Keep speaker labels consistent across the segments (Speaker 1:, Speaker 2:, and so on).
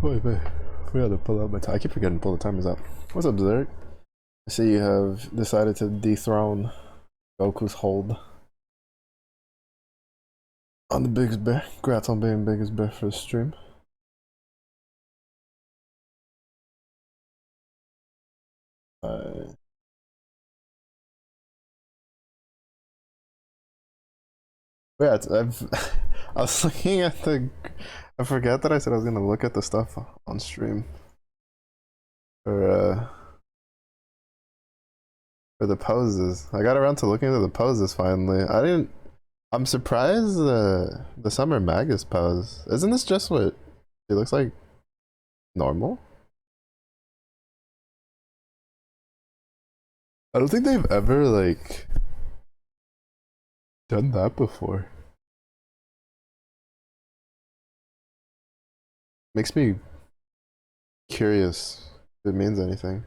Speaker 1: Wait. We gotta pull out my time. I keep forgetting to pull the timers out. What's up, Derek? I see you have decided to dethrone Goku's hold on the biggest bear. Congrats on being biggest bear for the stream. Yeah, I was looking at the. I forgot that I said I was gonna look at the stuff on stream for uh for the poses. I got around to looking at the poses finally. I didn't. I'm surprised the Summer Magus pose. Isn't this just what it looks like normal? I don't think they've ever like done that before. Makes me curious if it means anything.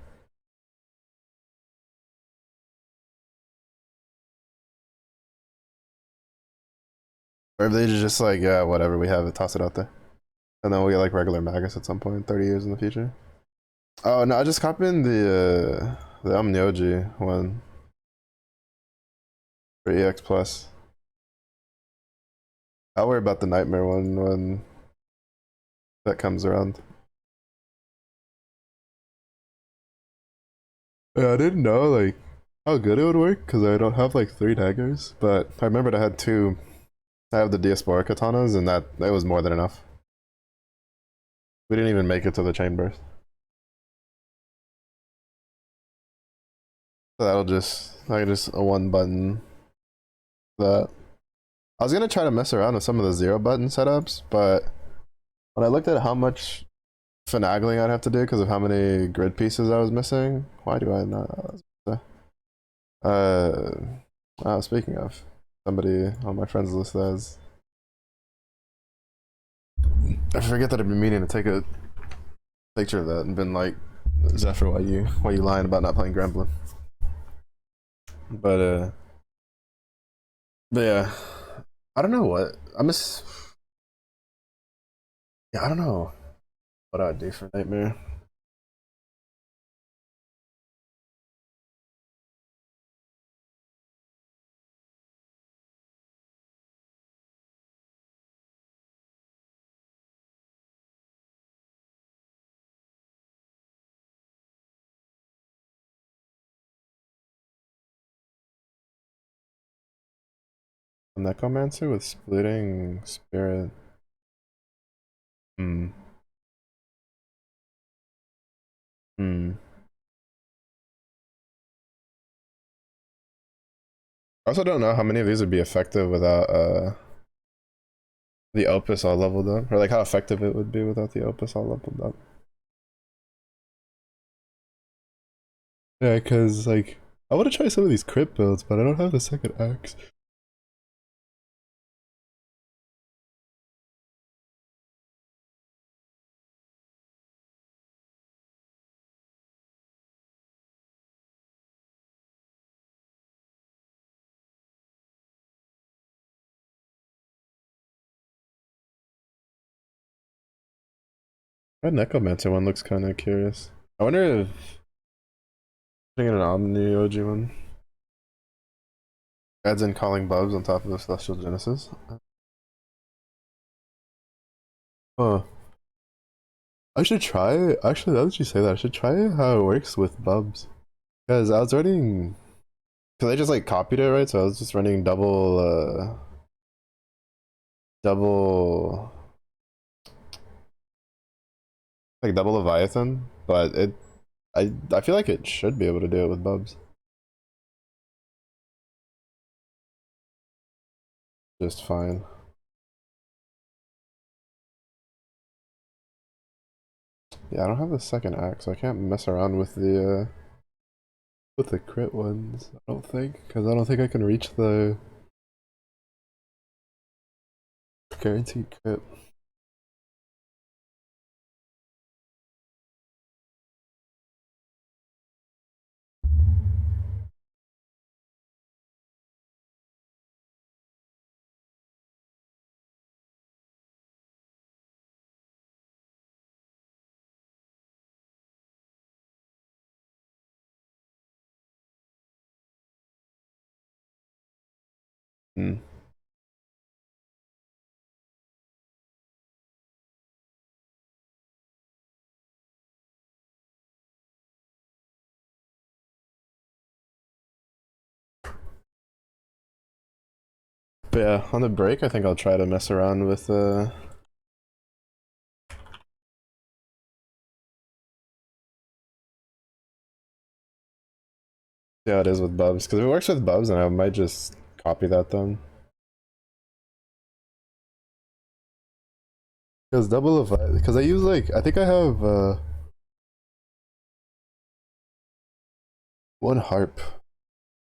Speaker 1: Or if they just like, yeah, whatever, we have it, toss it out there. And then we'll get like regular Magus at some point, 30 years in the future. Oh no, I just copied the Omnioji one for EX Plus. I'll worry about the Nightmare one when that comes around. Yeah, I didn't know like how good it would work because I don't have like 3 daggers, but I remembered I had 2. I have the Diaspora katanas, and that was more than enough. We didn't even make it to the chain burst. So that'll just a 1 button that. I was gonna try to mess around with some of the 0 button setups, but when I looked at how much finagling I'd have to do because of how many grid pieces I was missing, why do I not? Speaking of, somebody on my friends list says, I forget that I've been meaning to take a picture of that and been like, Zephyr, why you lying about not playing Gremlin? But yeah, I don't know what yeah, I don't know what I'd do for Nightmare. A Necromancer with splitting spirit. Hmm. Hmm. I also don't know how many of these would be effective without the Opus all leveled up, or like how effective it would be without the Opus all leveled up. Yeah, because like I want to try some of these crit builds, but I don't have the second axe. That Necromancer one looks kind of curious. I wonder if putting in an Omni OG one adds in calling Bubs on top of the Celestial Genesis. Huh. I should try. Actually, now that you say that, I should try how it works with Bubs. Because I was running. Because I just like copied it, right? So I was just running double. Like double Leviathan. But I feel like it should be able to do it with Bubs. Just fine. Yeah, I don't have the second axe, so I can't mess around with the crit ones. I don't think, because I don't think I can reach the guaranteed crit. Hmm. But yeah, on the break, I think I'll try to mess around with yeah, it is with Bubs. Because if it works with Bubs, then I might just copy that then. Because double of because I use like I think I have one harp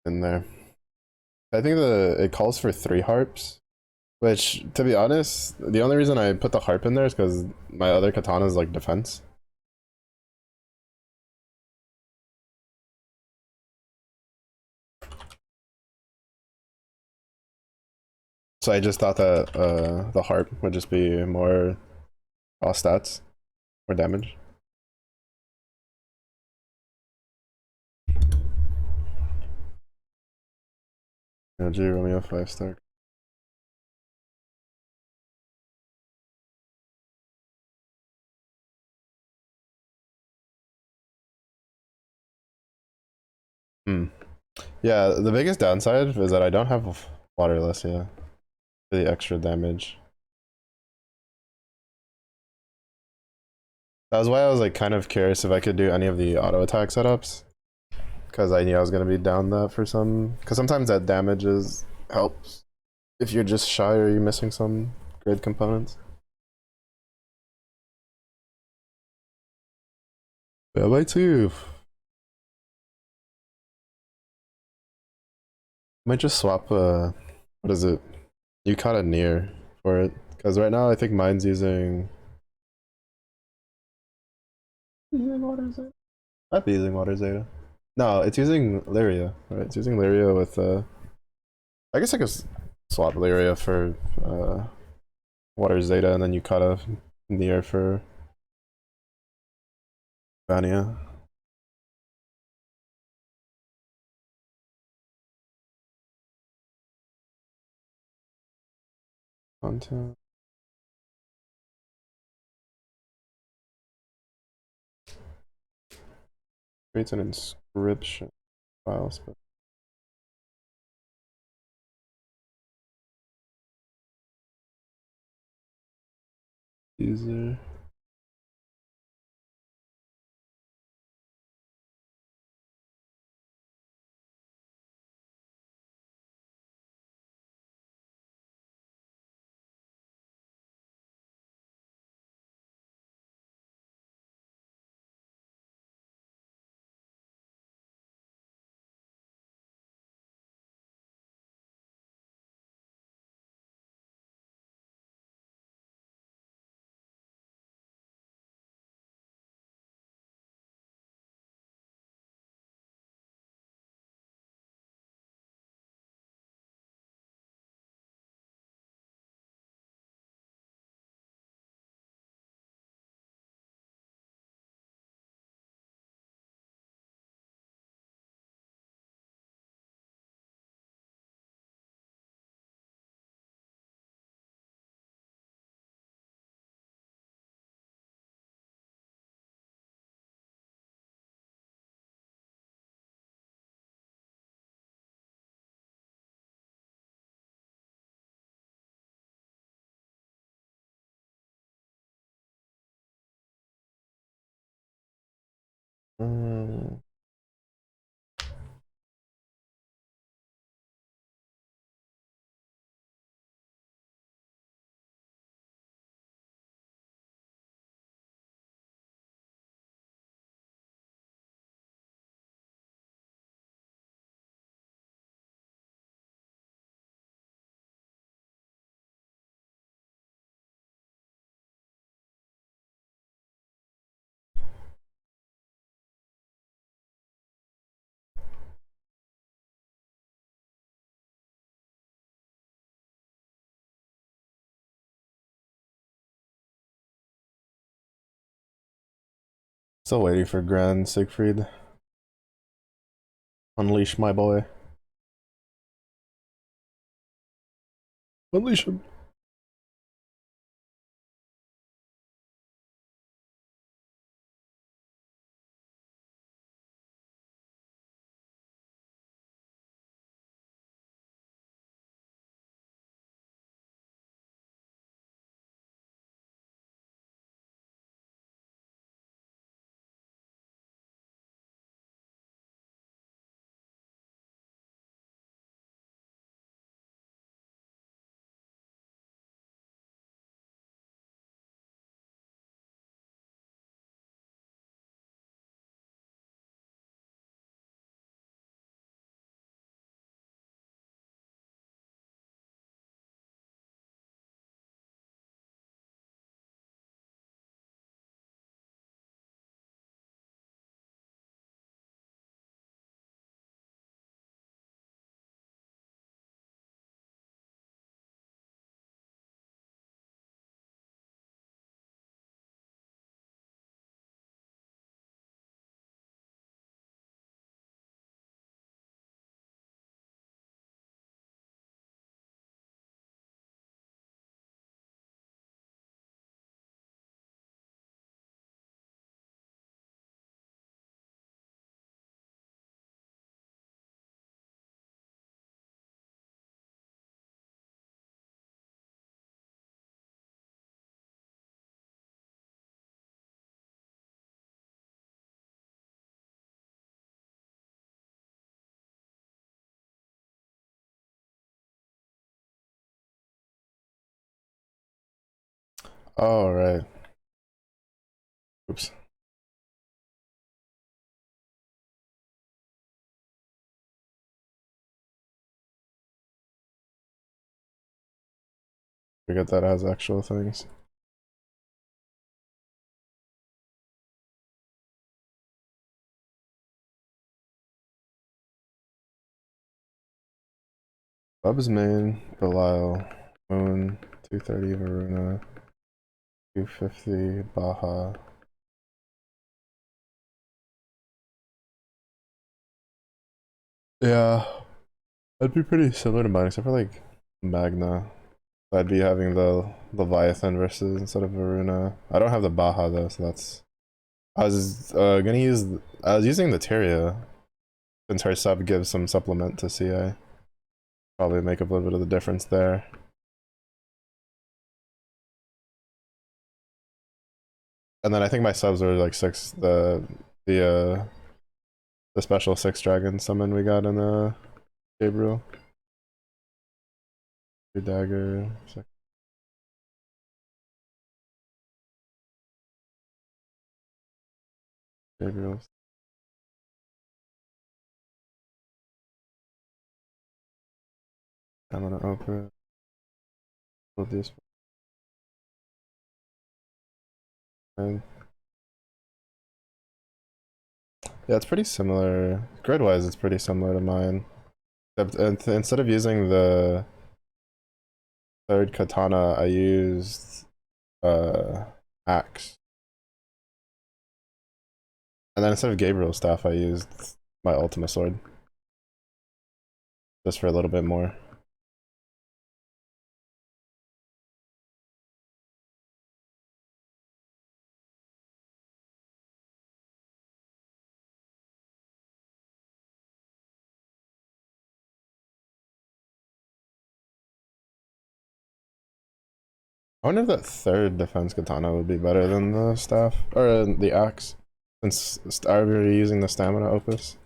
Speaker 1: in there. I think it calls for 3 harps, which to be honest, the only reason I put the harp in there is because my other katana is like defense. So I just thought that the harp would just be more raw stats, more damage. Yeah, G Romeo 5-star. Hmm. Yeah, the biggest downside is that I don't have waterless, yeah. For the extra damage. That was why I was like kind of curious if I could do any of the auto attack setups. Because I knew I was gonna be down that for some. Because sometimes that damage helps if you're just shy or you're missing some grid components. Yeah, by two. Might just swap what is it? You caught a near for it. Because right now I think mine's using water zeta. Might be using water zeta. No, it's using Lyria, right? It's using Lyria with I guess I could swap Lyria for water zeta and then you cut a near for Vania. Content. Creates an inscription file. User. Mm. Still waiting for Grand Siegfried. Unleash my boy. Unleash him. All right. Oops. Forget that has actual things. Bub's main, Belial, Moon, 230 Varuna, 250 Baja. Yeah, that'd be pretty similar to mine, except for like Magna. I'd be having the Leviathan versus instead of Varuna. I don't have the Baja though, so that's. I was gonna use. I was using the Tyria since her sub gives some supplement to CA. Probably make up a little bit of the difference there. And then I think my subs are like six. The special 6 dragon summon we got in the Gabriel. 2 dagger. Gabriel. I'm gonna open it. We'll do fine. Yeah, it's pretty similar. Grid-wise, it's pretty similar to mine. Except instead of using the third katana, I used axe. And then instead of Gabriel's staff, I used my Ultima sword. Just for a little bit more. I wonder if that third defense katana would be better than the staff, or the axe. Since are we already using the stamina opus?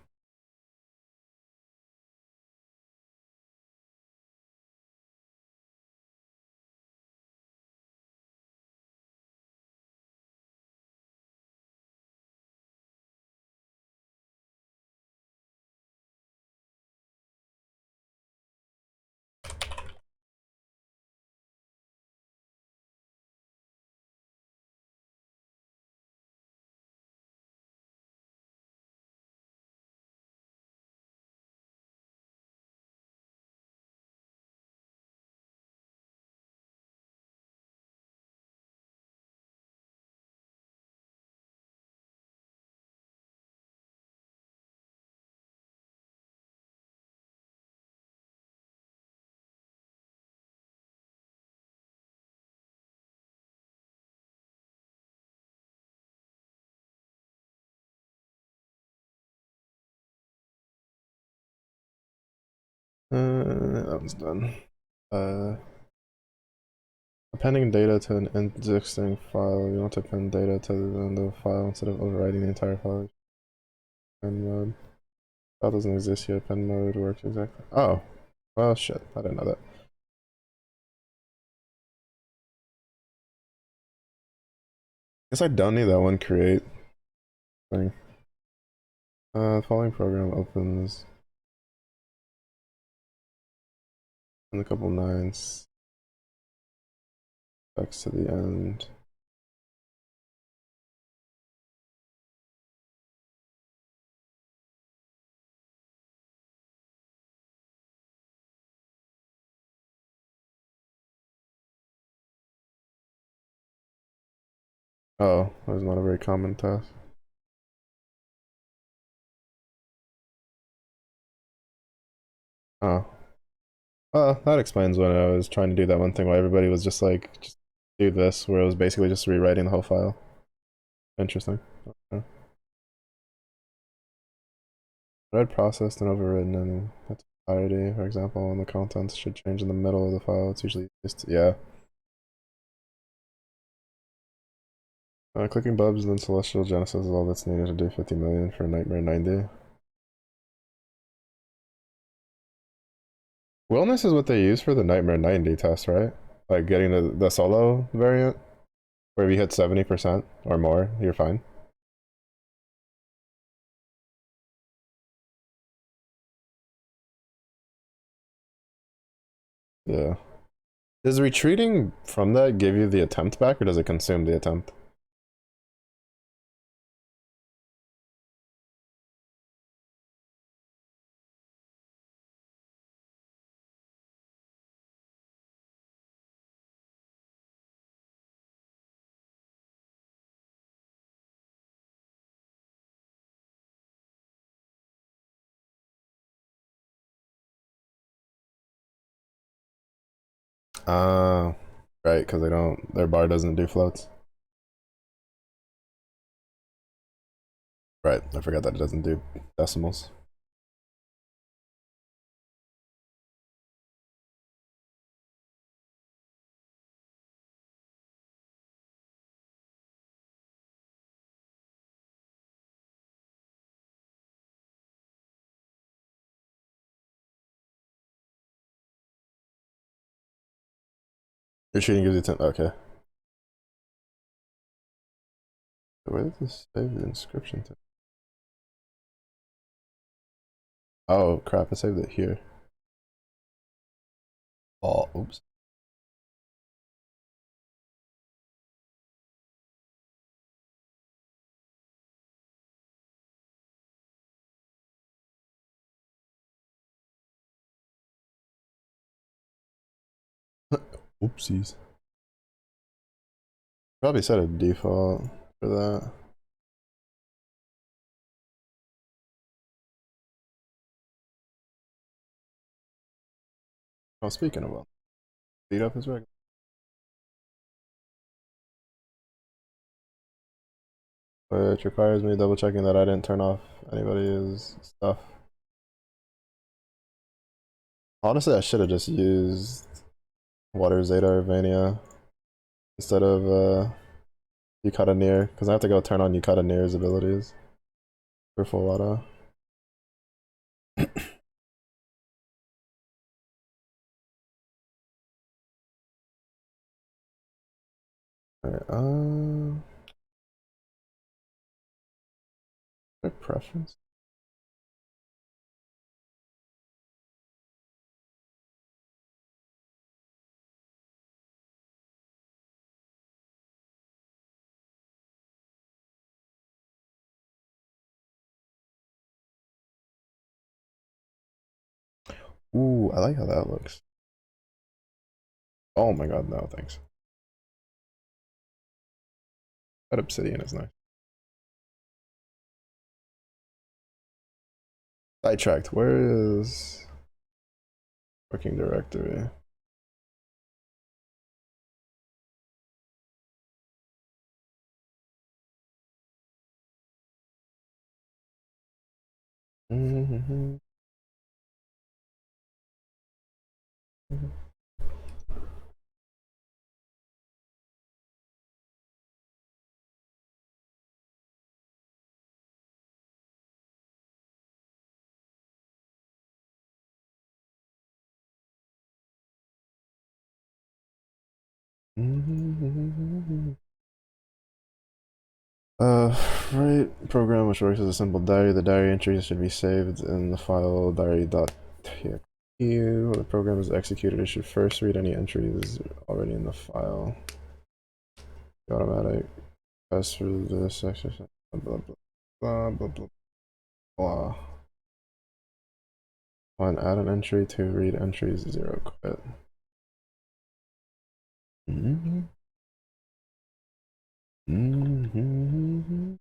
Speaker 1: That one's done. Appending data to an existing file. You want to append data to the file instead of overwriting the entire file. Append mode. File doesn't exist yet. Append mode works exactly. Oh, well, shit. I didn't know that. Guess I don't need that one create thing. Following program opens in a couple nines. X to the end. Oh, that was not a very common task. Oh. That explains when I was trying to do that one thing where everybody was just like, just do this, where it was basically just rewriting the whole file. Interesting. Okay. Read, processed, and overridden in its entirety. For example, when the contents should change in the middle of the file, it's usually just, yeah. Clicking Bubs and then Celestial Genesis is all that's needed to do 50 million for Nightmare 90. Wellness is what they use for the Nightmare 90 test, right? Like getting the solo variant, where if you hit 70% or more, you're fine. Yeah. Does retreating from that give you the attempt back, or does it consume the attempt? Uh, right, because they don't, their bar doesn't do floats. Right, I forgot that it doesn't do decimals. Retreating gives you 10, okay. Where did this save the inscription to? Oh crap, I saved it here. Oh, oops. Oopsies. Probably set a default for that. Oh, speaking of well, speed up is regular. Which requires me double checking that I didn't turn off anybody's stuff. Honestly, I should have just used Water Zeta or Vania instead of Yukata Near, because I have to go turn on Yukata Near's abilities for full auto. Alright, my preference? Ooh, I like how that looks. Oh my god, no, thanks. That obsidian is nice. Sidetracked, where is working directory? Right program which works as a simple diary. The diary entries should be saved in the file diary.txt. When the program is executed, it should first read any entries already in the file. Automatic pass through this exercise. Blah blah blah blah blah. One, add an entry to read entries 0 quit. Mm-hmm. Mm-hmm.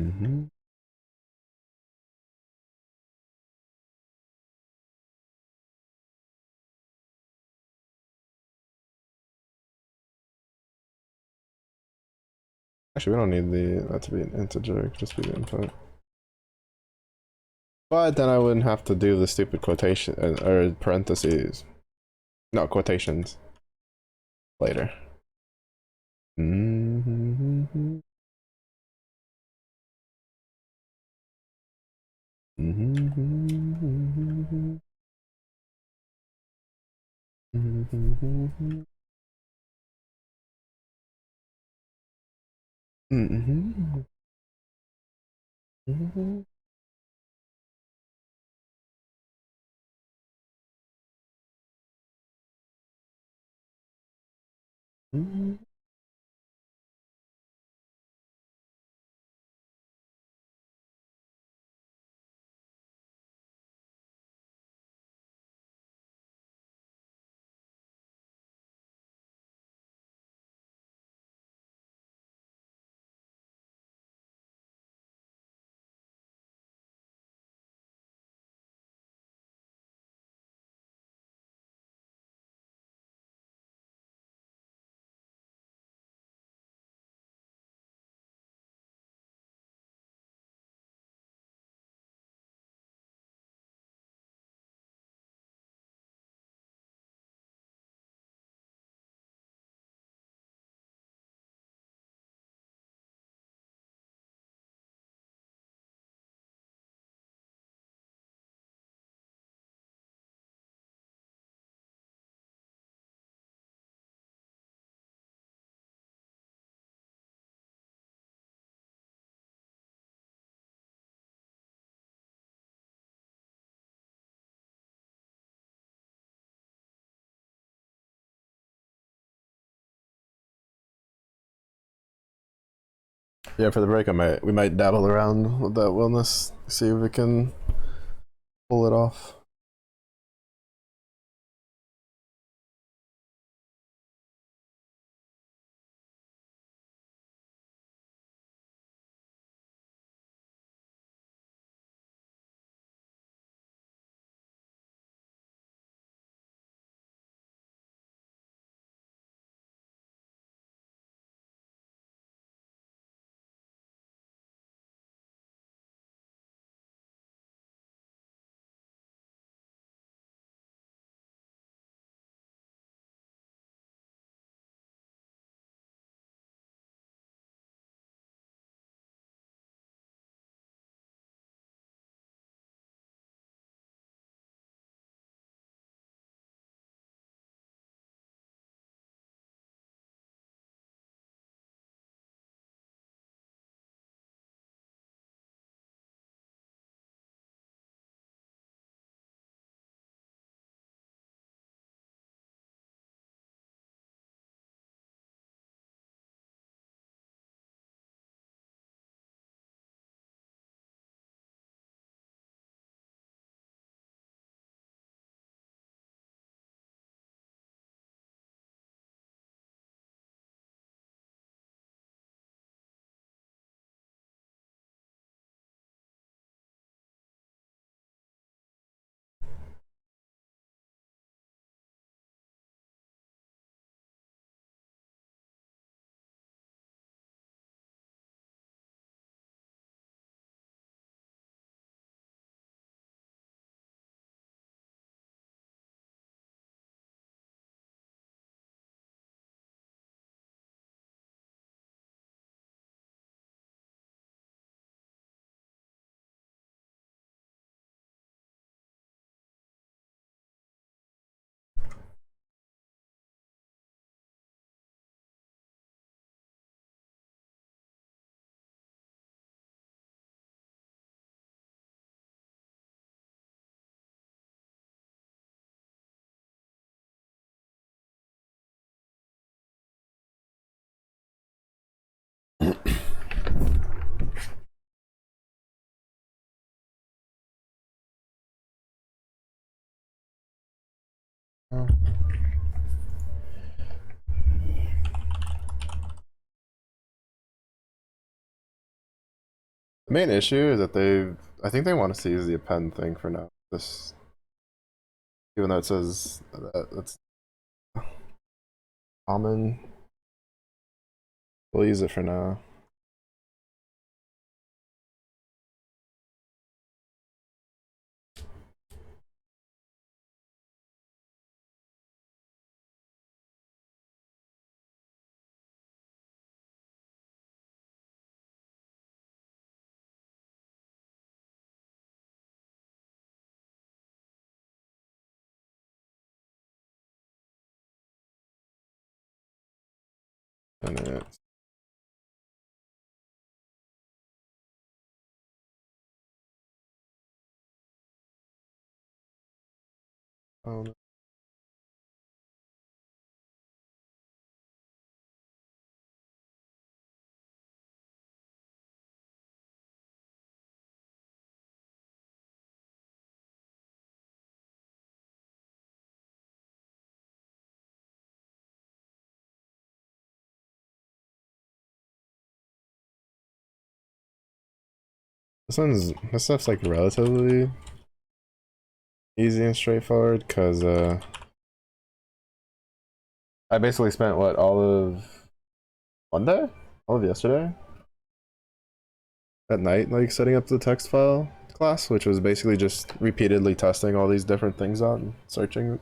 Speaker 1: Mm-hmm. Actually, we don't need that to be an integer. It could just be the input. But then I wouldn't have to do the stupid quotation or parentheses. No, quotations later. Mm-hmm. Mm-hmm. Mm-hmm. Mm-hmm. Mm-hmm. Mm-hmm. Yeah, for the break, we might dabble around with that wellness, see if we can pull it off. Oh. The main issue is that I think they want us to use the append thing for now. This, even though it says that it's common, we'll use it for now. And it's um, this stuff's like relatively easy and straightforward because I basically spent what, all of Monday, all of yesterday at night, like setting up the text file class, which was basically just repeatedly testing all these different things out and searching.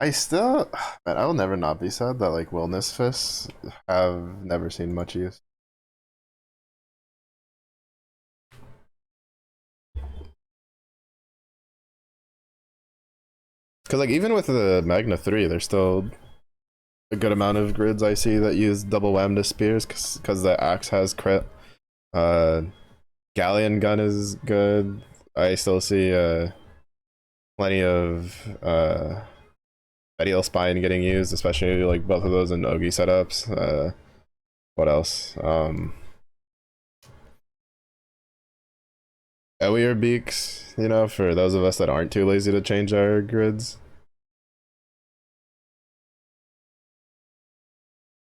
Speaker 1: I still, man, I will never not be sad that like wellness fists have never seen much use. Because like even with the Magna 3, there's still a good amount of grids I see that use double whammed spears because the axe has crit. Uh, Galleon gun is good. I still see plenty of medial spine getting used, especially like both of those in Ogi setups. What else? Ewier beaks, you know, for those of us that aren't too lazy to change our grids.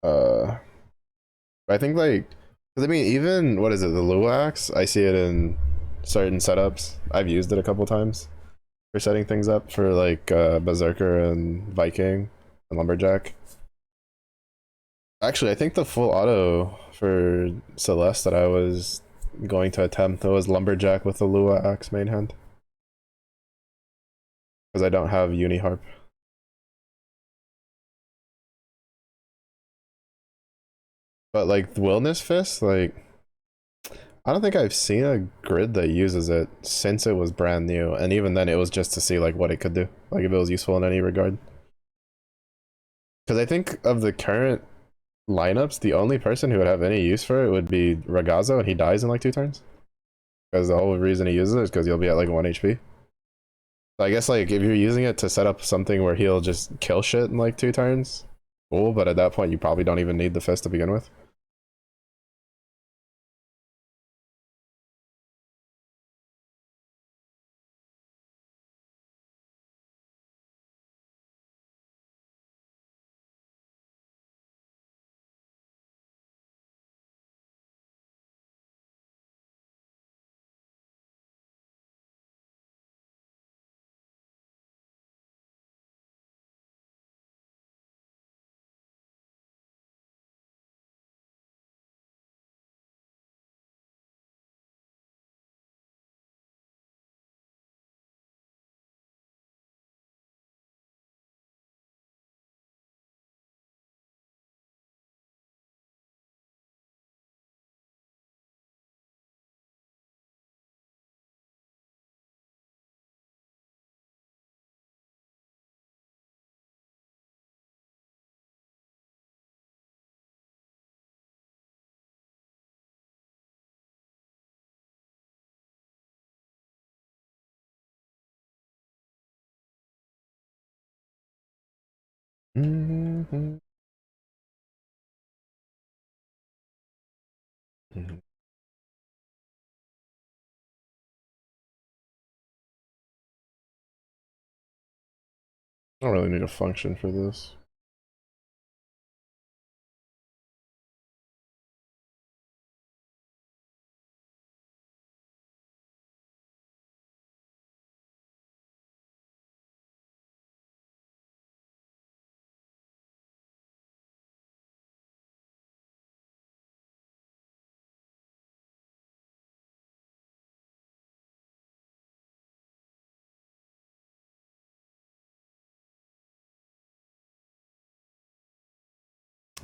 Speaker 1: Uh, I think like, cause I mean, even what is it, the Luax? I see it in certain setups. I've used it a couple times for setting things up for like Berserker and Viking and Lumberjack. Actually, I think the full auto for Celeste that I was going to attempt was Lumberjack with the Lua Axe main hand. Because I don't have Uniharp. But like the Wilderness Fist, like I don't think I've seen a grid that uses it since it was brand new, and even then it was just to see like what it could do, like if it was useful in any regard. Because I think of the current lineups, the only person who would have any use for it would be Ragazzo, and he dies in like 2 turns. Because the whole reason he uses it is because you'll be at like 1 HP. So I guess like if you're using it to set up something where he'll just kill shit in like 2 turns, cool. But at that point, you probably don't even need the fist to begin with. Mm-hmm. Mm-hmm. I don't really need a function for this.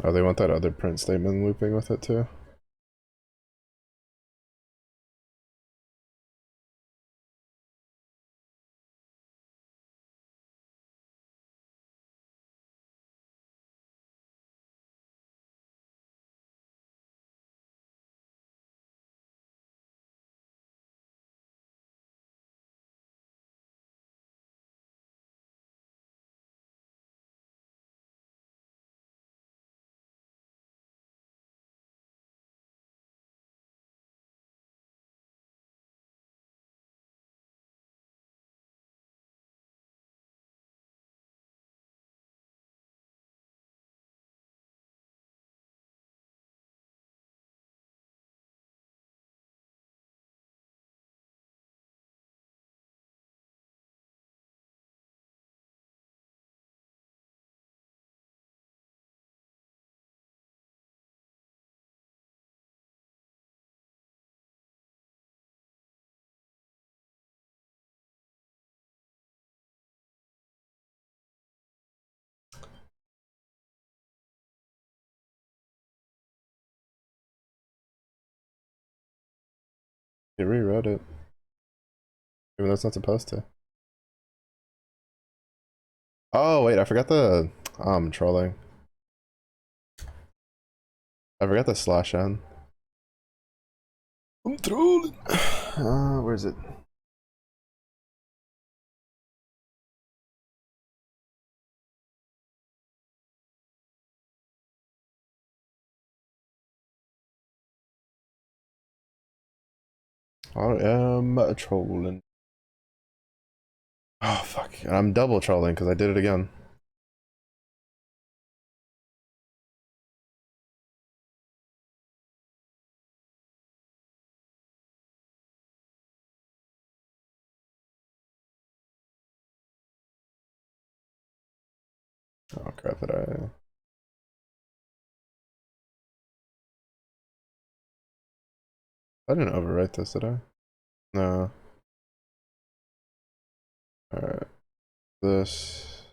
Speaker 1: Oh, they want that other print statement looping with it too. He rewrote it, even though it's not supposed to. Oh wait, I forgot the trolling. I forgot the slash n. I'm trolling. Where is it? I am trolling. Oh fuck! I'm double trolling because I did it again. Oh crap! I didn't overwrite this, did I? No. All right. This.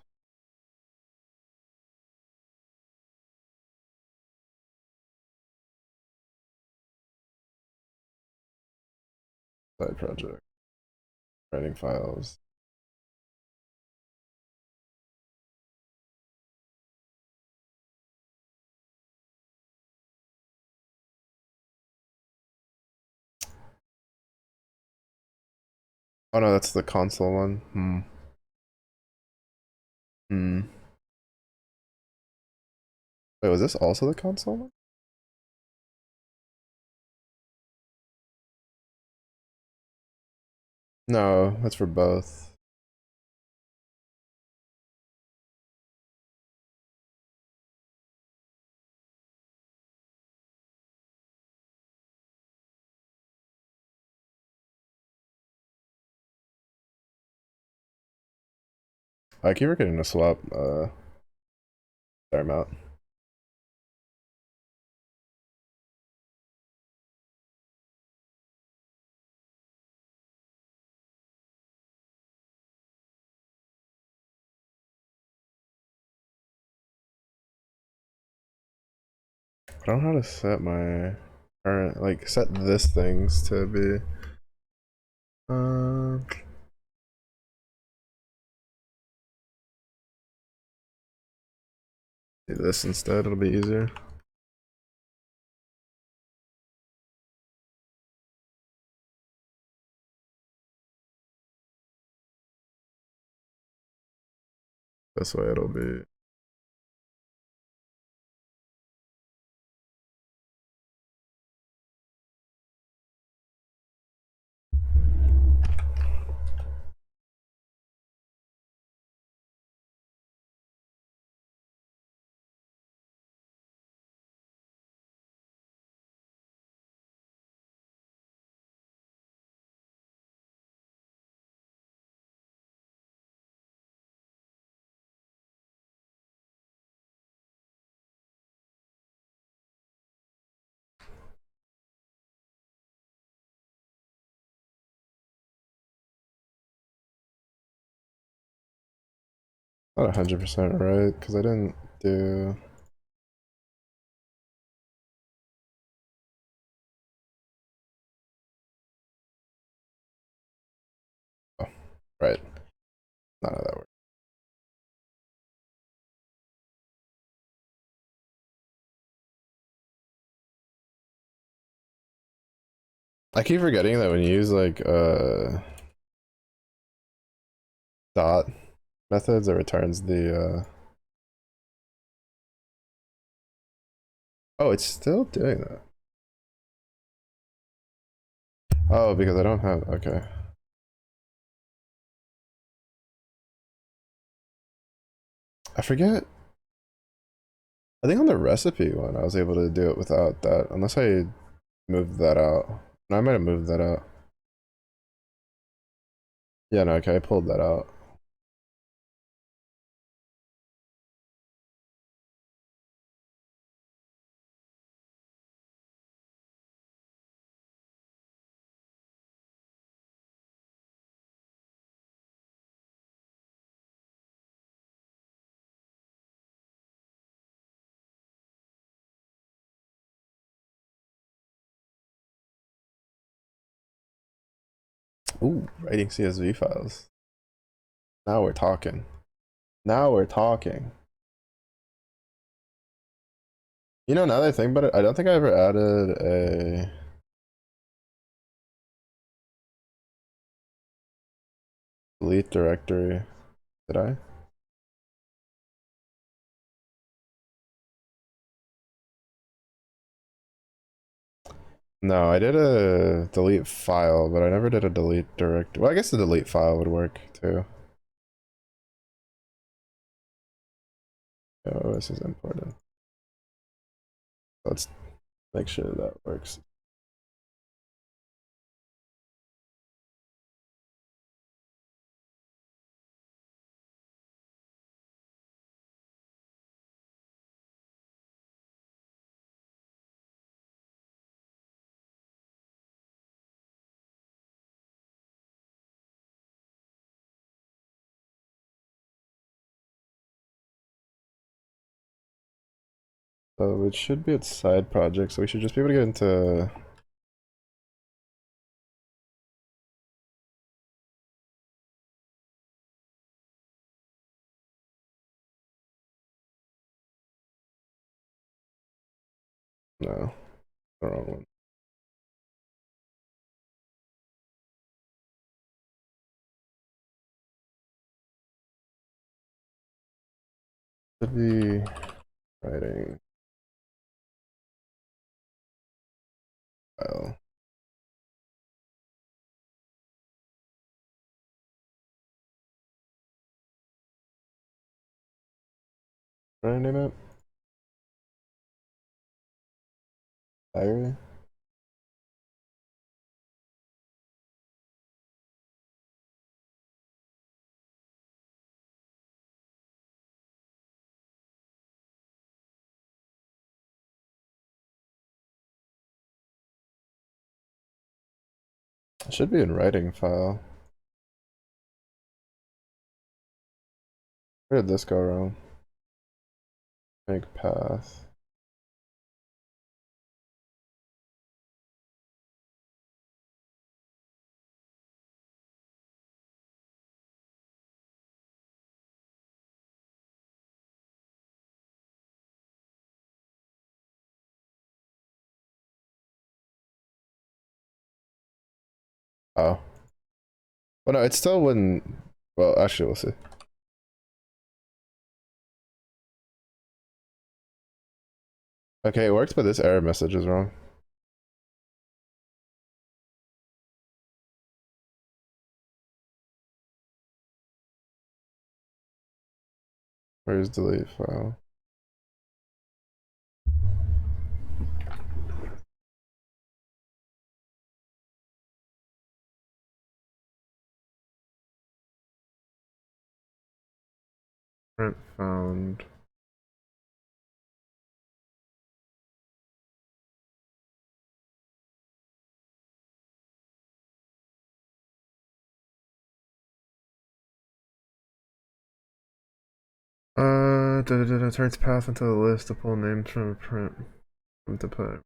Speaker 1: Side project. Writing files. Oh no, that's the console one. Hmm. Hmm. Wait, was this also the console one? No, that's for both. I keep forgetting to swap their mount. I don't know how to set my current, like, set this things to be. Uh, do this instead, it'll be easier. This way it'll be Not 100% right, because I didn't do... Oh, right. None of that works. I keep forgetting that when you use like dot methods, it returns the oh, it's still doing that. Oh, because I don't have, okay. I forget. I think on the recipe one, I was able to do it without that, unless I moved that out. No, I might have moved that out. Yeah, no, okay, I pulled that out. Ooh, writing CSV files. Now we're talking. Now we're talking. You know, now that I think about it, I don't think I ever added a delete directory. Did I? No, I did a delete file, but I never did a delete direct. Well, I guess the delete file would work too. Oh, this is important. Let's make sure that works. So it should be its side project, so we should just be able to get into. No, the wrong one. Should be writing file. What did I name it? Diary? It should be in writing file. Where did this go wrong? Make path. Oh. Well, no, it still wouldn't. Well, actually, we'll see. Okay, it works, but this error message is wrong. Where's delete file? Print found. Turns path into the list to pull names from a print. To put.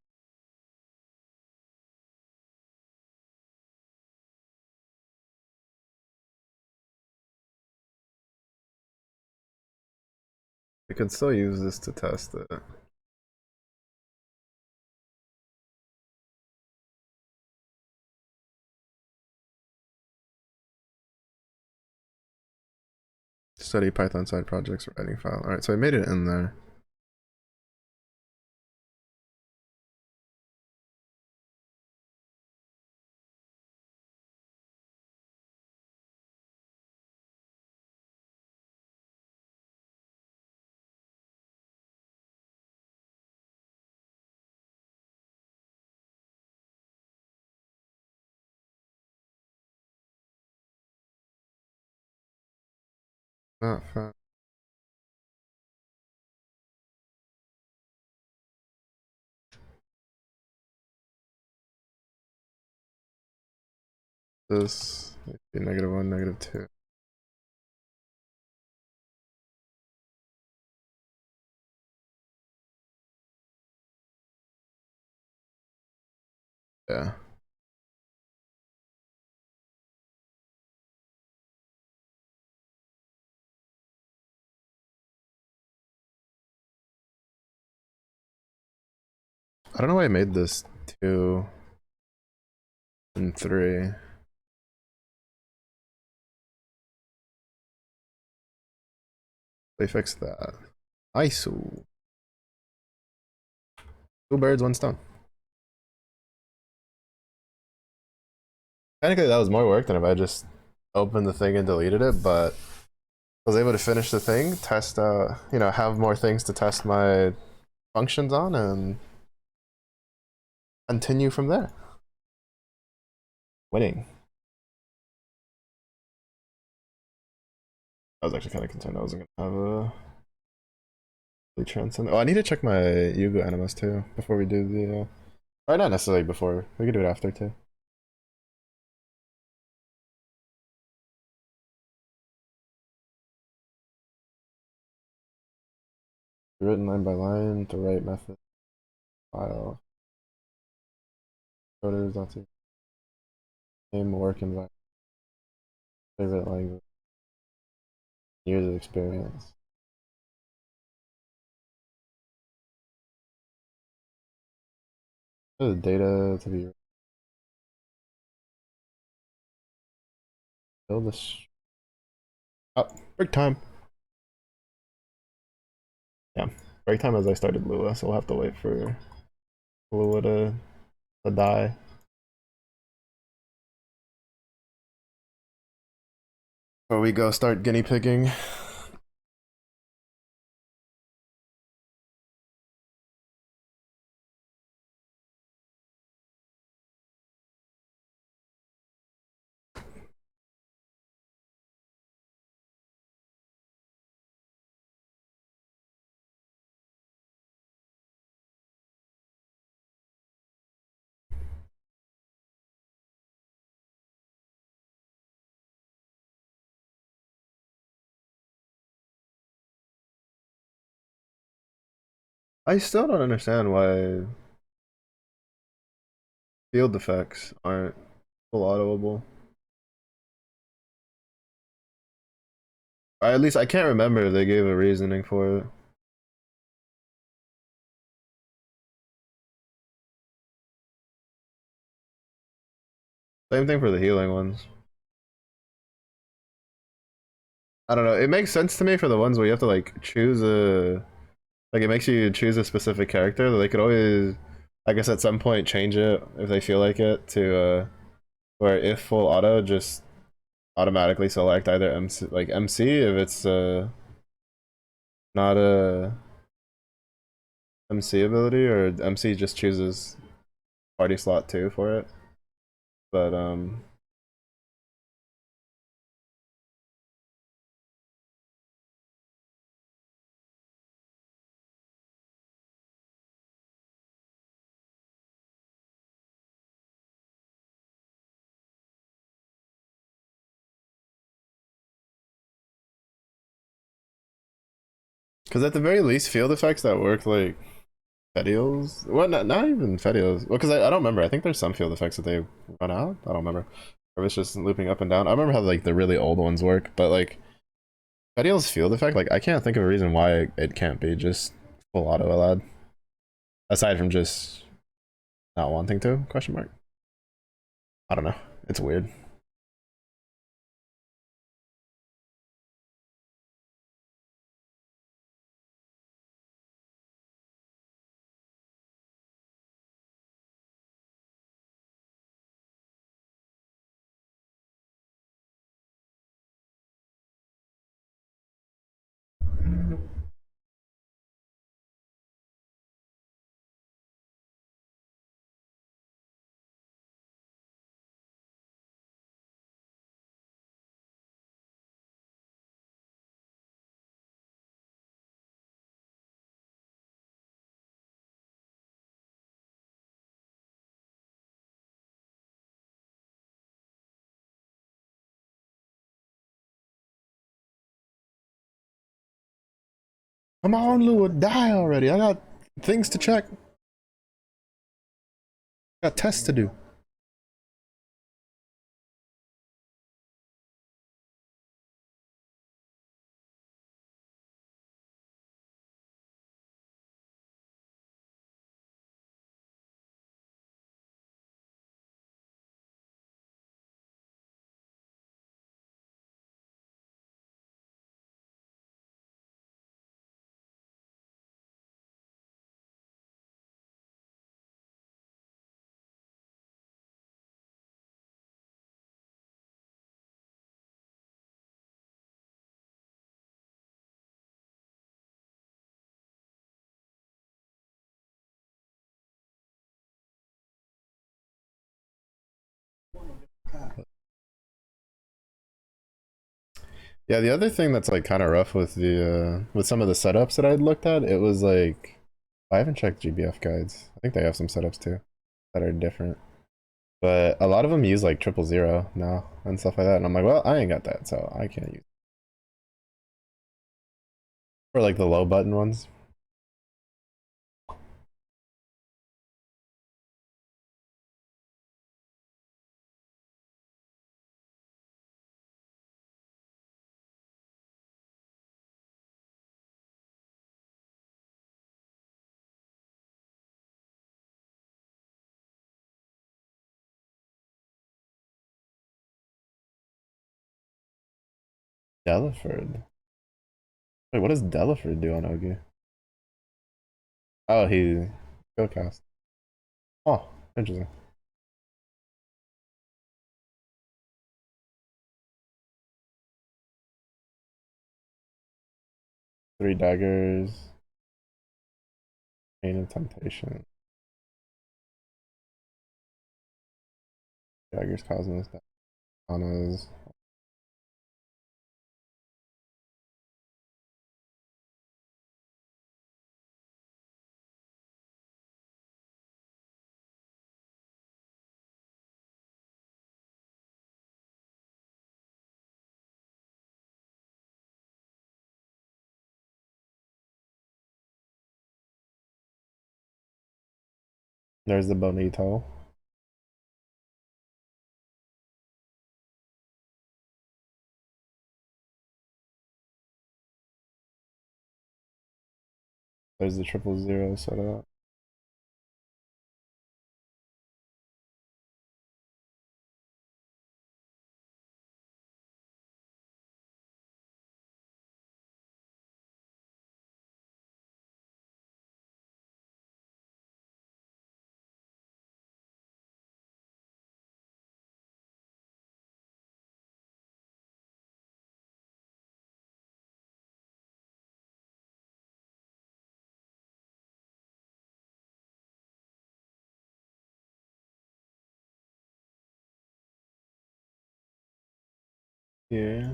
Speaker 1: We can still use this to test it. Study Python side projects writing file. Alright, so I made it in there. Not fast. This -1, -2. Yeah. I don't know why I made this 2 and 3. They fixed that. Nice. 2 birds, 1 stone. Technically, that was more work than if I just opened the thing and deleted it, but I was able to finish the thing, test you know, have more things to test my functions on, and continue from there. Winning. I was actually kind of concerned I wasn't gonna have a transcend. Oh, I need to check my Yugo animus too before we do the. Or not necessarily before. We can do it after too. Written line by line, the right method, file, coders, not to name, work environment, favorite language, years of experience. The data to be build this. Oh, break time. Yeah, break time as I started Lua, so we'll have to wait for Lua to die. Before we go start guinea pigging. I still don't understand why field effects aren't full autoable. Or at least I can't remember if they gave a reasoning for it. Same thing for the healing ones. I don't know. It makes sense to me for the ones where you have to like choose a like it makes you choose a specific character. They could always, I guess, at some point change it if they feel like it to where if full auto just automatically select either MC like MC if it's not a MC ability, or MC just chooses party slot 2 for it. But Because at the very least, field effects that work like Fedials. Well, not even Fedials. Well, because I don't remember. I think there's some field effects that they run out. I don't remember. Or it's just looping up and down. I remember how like the really old ones work, but like Fedial's field effect, like I can't think of a reason why it can't be just full auto allowed. Aside from just not wanting to? Question mark. I don't know. It's weird. Come on, Lua, die already. I got things to check. I got tests to do. Yeah, the other thing that's like kind of rough with the with some of the setups that I'd looked at, it was like I haven't checked GBF guides. I think they have some setups too that are different, but a lot of them use like 000 now and stuff like that. And I'm like, well, I ain't got that, so I can't use. Or like the low button ones. Delaford. Wait, what does Delaford do on Ogi? Oh, he go cast. Oh, interesting. 3 daggers. Pain of temptation. Daggers, cosmos, Danas. There's the Bonito. There's the 000 setup. Yeah.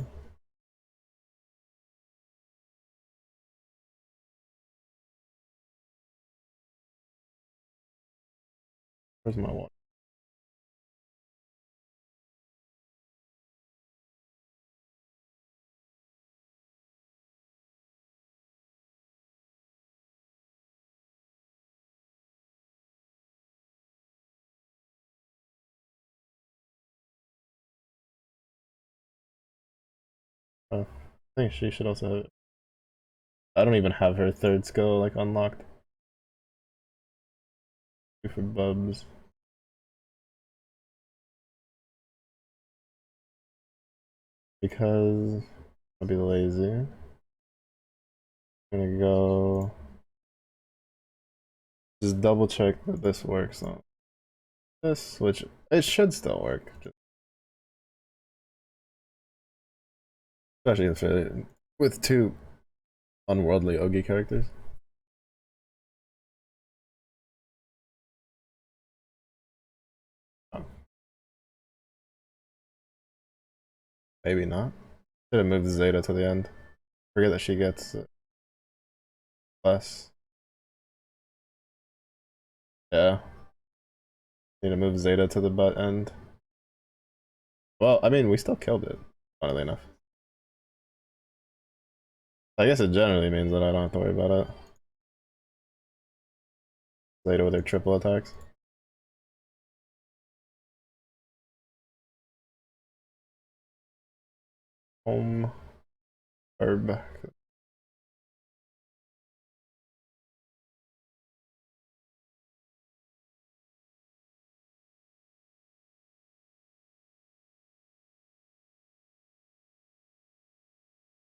Speaker 1: Where's my one? I think she should also have it. I don't even have her third skill like unlocked. For Bubs. Because I'll be lazy. I'm gonna go just double check that this works on this, which it should still work. Especially if with two unworldly Ogi characters. Oh, maybe not. Should have moved Zeta to the end. Forget that she gets less. Yeah. Need to move Zeta to the butt end. Well, I mean, we still killed it, funnily enough. I guess it generally means that I don't have to worry about it. Zeta with her triple attacks. Home. Herb.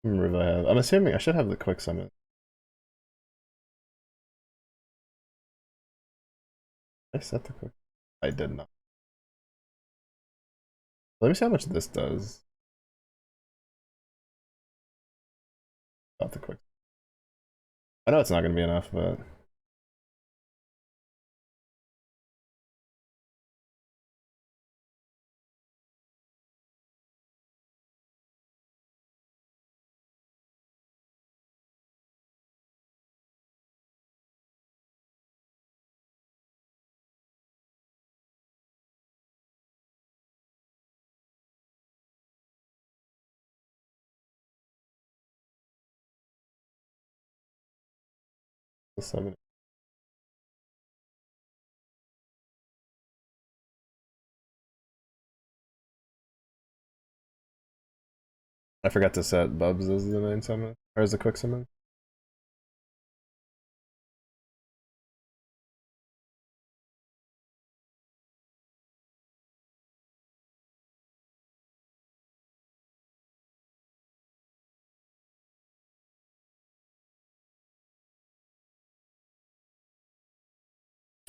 Speaker 1: Remember if I have. I'm assuming I should have the quick summon. I set the quick. I did not. Let me see how much this does. About the quick. I know it's not going to be enough, but the 7. I forgot to set Bubs as the main summon or as the quick summon.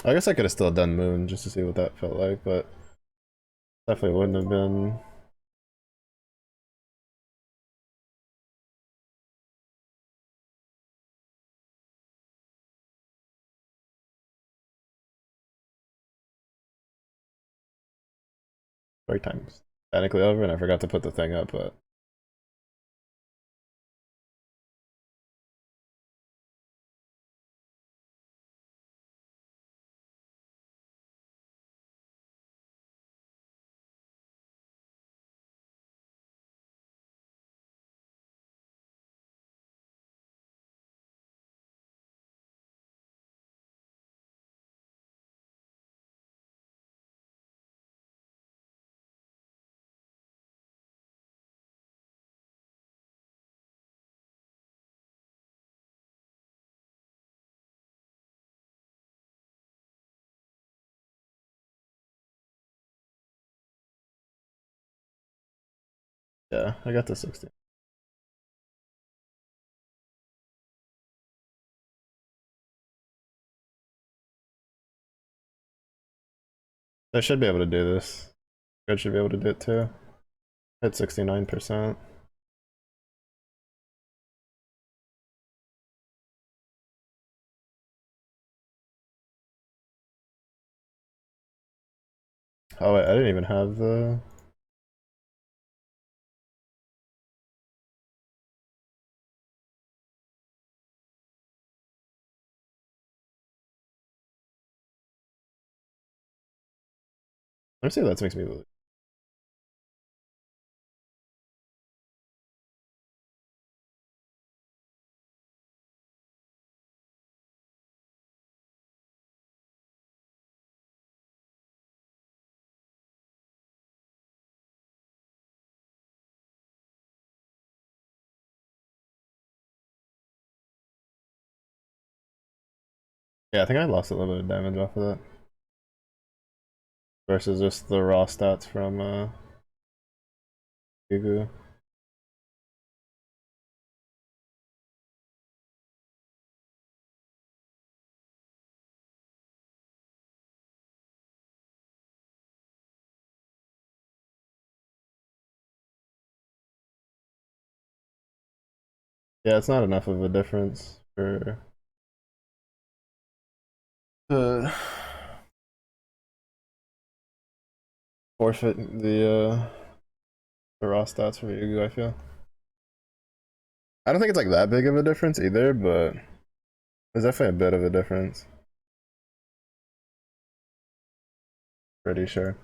Speaker 1: I guess I could have still done Moon just to see what that felt like, but definitely wouldn't have been. Break time's technically over, and I forgot to put the thing up, but yeah, I got to 16. I should be able to do this. I should be able to do it too. Hit 69%. Oh wait, I didn't even have the. Let me see if that makes me lose. Yeah, I think I lost a little bit of damage off of that. Versus just the raw stats from Gugu. Yeah, it's not enough of a difference for to forfeit the raw stats for Yugu, I feel. I don't think it's like that big of a difference either, but there's definitely a bit of a difference. Pretty sure.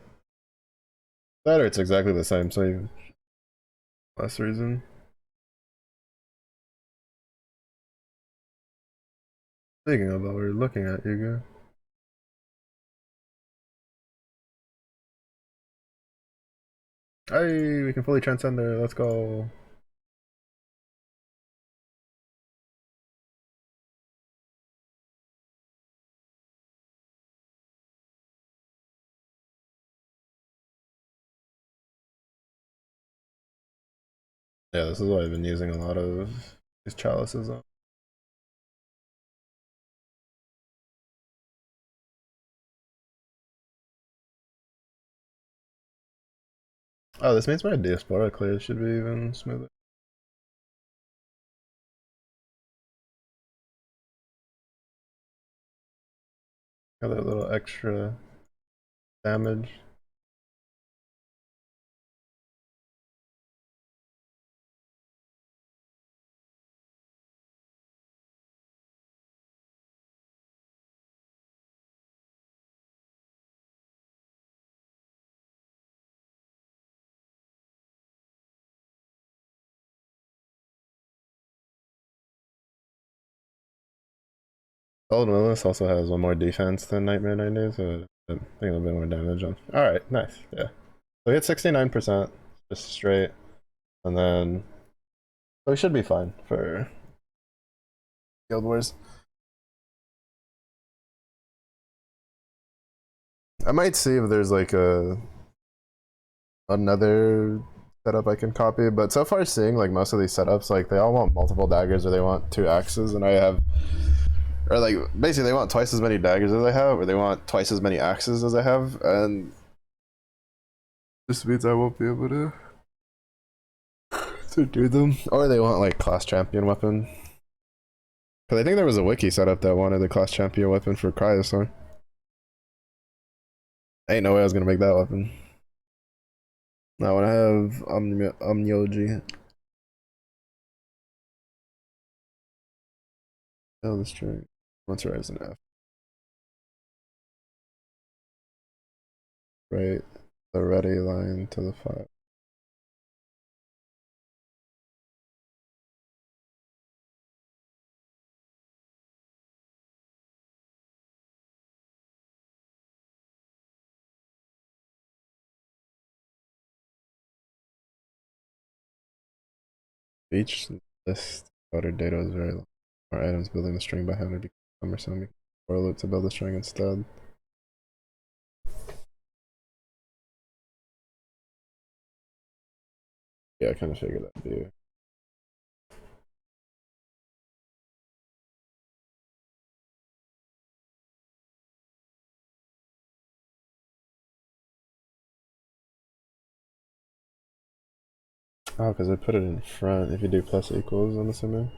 Speaker 1: That or it's exactly the same, so even less reason. Speaking of that, we're looking at Yugu. Hey, we can fully transcend there. Let's go. Yeah, this is what I've been using a lot of these chalices on. Oh, this means my diaspora clear should be even smoother. Got that little extra damage. Old Willis also has one more defense than Nightmare 90, so I think a little bit more damage on. Alright, nice. Yeah. So we hit 69%, just straight. And then. So we should be fine for Guild Wars. I might see if there's like another setup I can copy, but so far seeing like most of these setups, like they all want multiple daggers or they want 2 axes, and I have, or like basically they want twice as many daggers as I have, or they want twice as many axes as I have, and this means I won't be able to do them. Or they want like class champion weapon. Cause I think there was a wiki setup that wanted the class champion weapon for Cryostorm. Ain't no way I was gonna make that weapon. Now when I have Omnioji. Oh, this string. Once rise an F. Right. The ready line to the file. Each list ordered data is very long. Our items building the string by hand would be cumbersome. For a loop to build the string instead. Yeah, I kind of figured that'd be. Oh, because I put it in front. If you do plus equals, I'm assuming.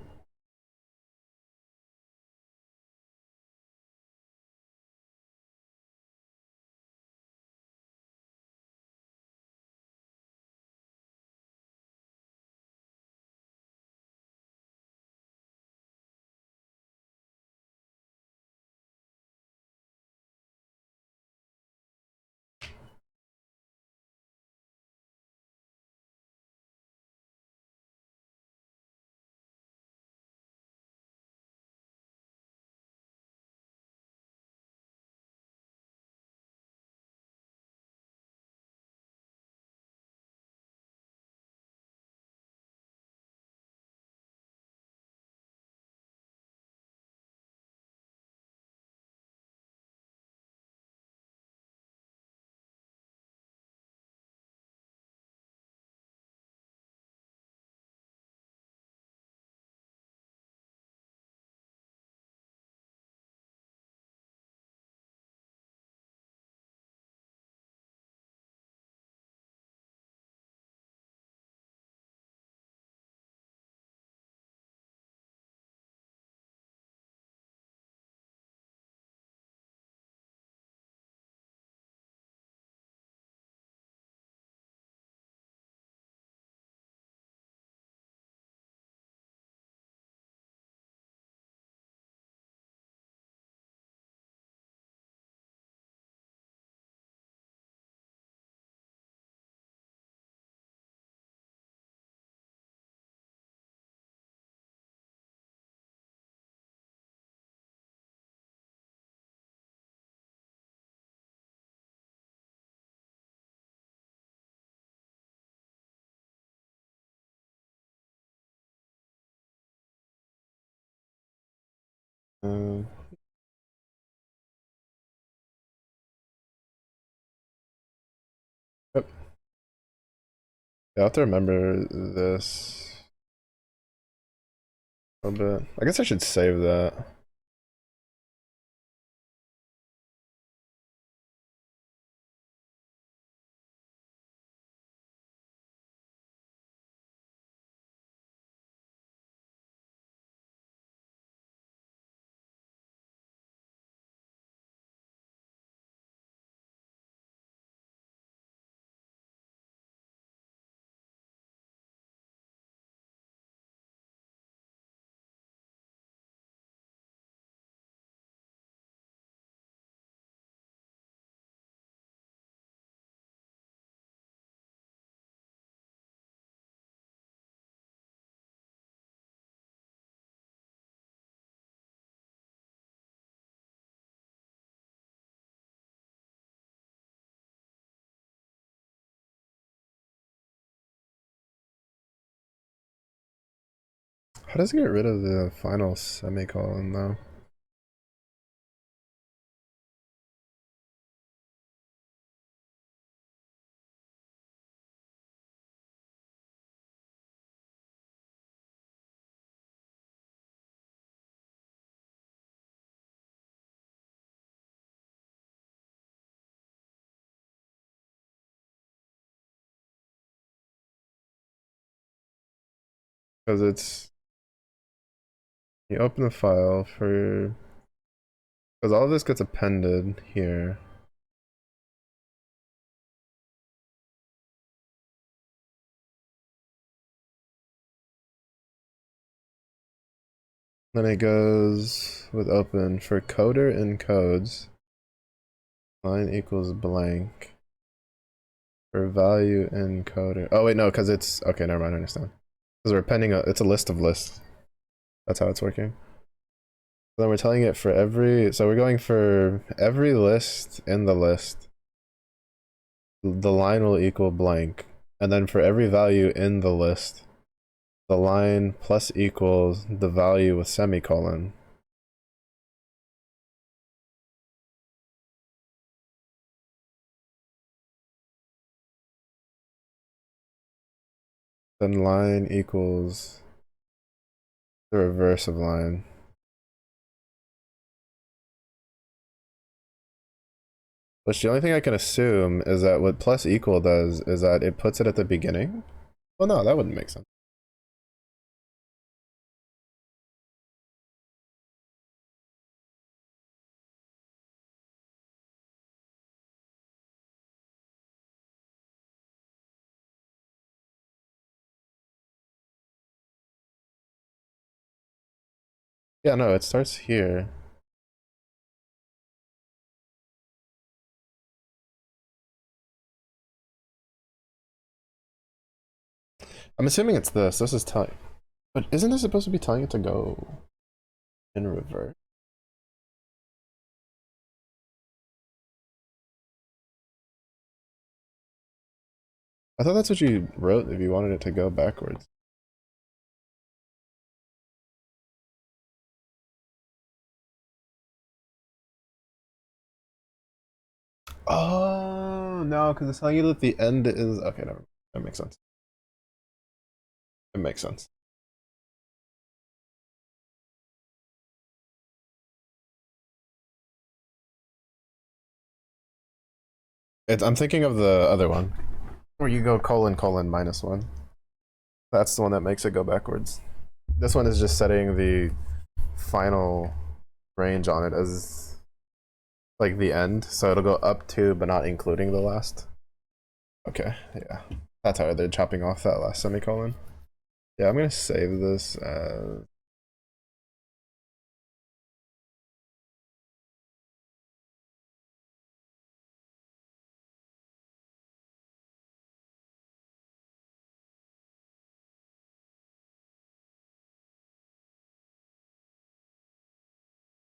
Speaker 1: Um, yep. Yeah, I have to remember this a little bit. I guess I should save that. How does it get rid of the final semicolon though? Because it's, you open the file for, because all of this gets appended here. Then it goes with open for coder encodes. Line equals blank. For value encoder. Oh wait, no, because it's okay. Never mind. I understand. Because we're appending it's a list of lists. That's how it's working. So then we're telling it for every. So we're going for every list in the list. The line will equal blank, and then for every value in the list, the line plus equals the value with semicolon. Then line equals the reverse of line. Which the only thing I can assume is that what plus equal does is that it puts it at the beginning. Well, no, that wouldn't make sense. Yeah, no, it starts here. I'm assuming it's this. This is telling. But isn't this supposed to be telling it to go in reverse? I thought that's what you wrote if you wanted it to go backwards. Oh, no, because it's telling you that the end is... Okay, never mind. That makes sense. It makes sense. I'm thinking of the other one, where you go colon colon minus one. That's the one that makes it go backwards. This one is just setting the final range on it as like the end, so it'll go up to but not including the last. Okay, yeah. That's how they're chopping off that last semicolon. Yeah, I'm gonna save this as...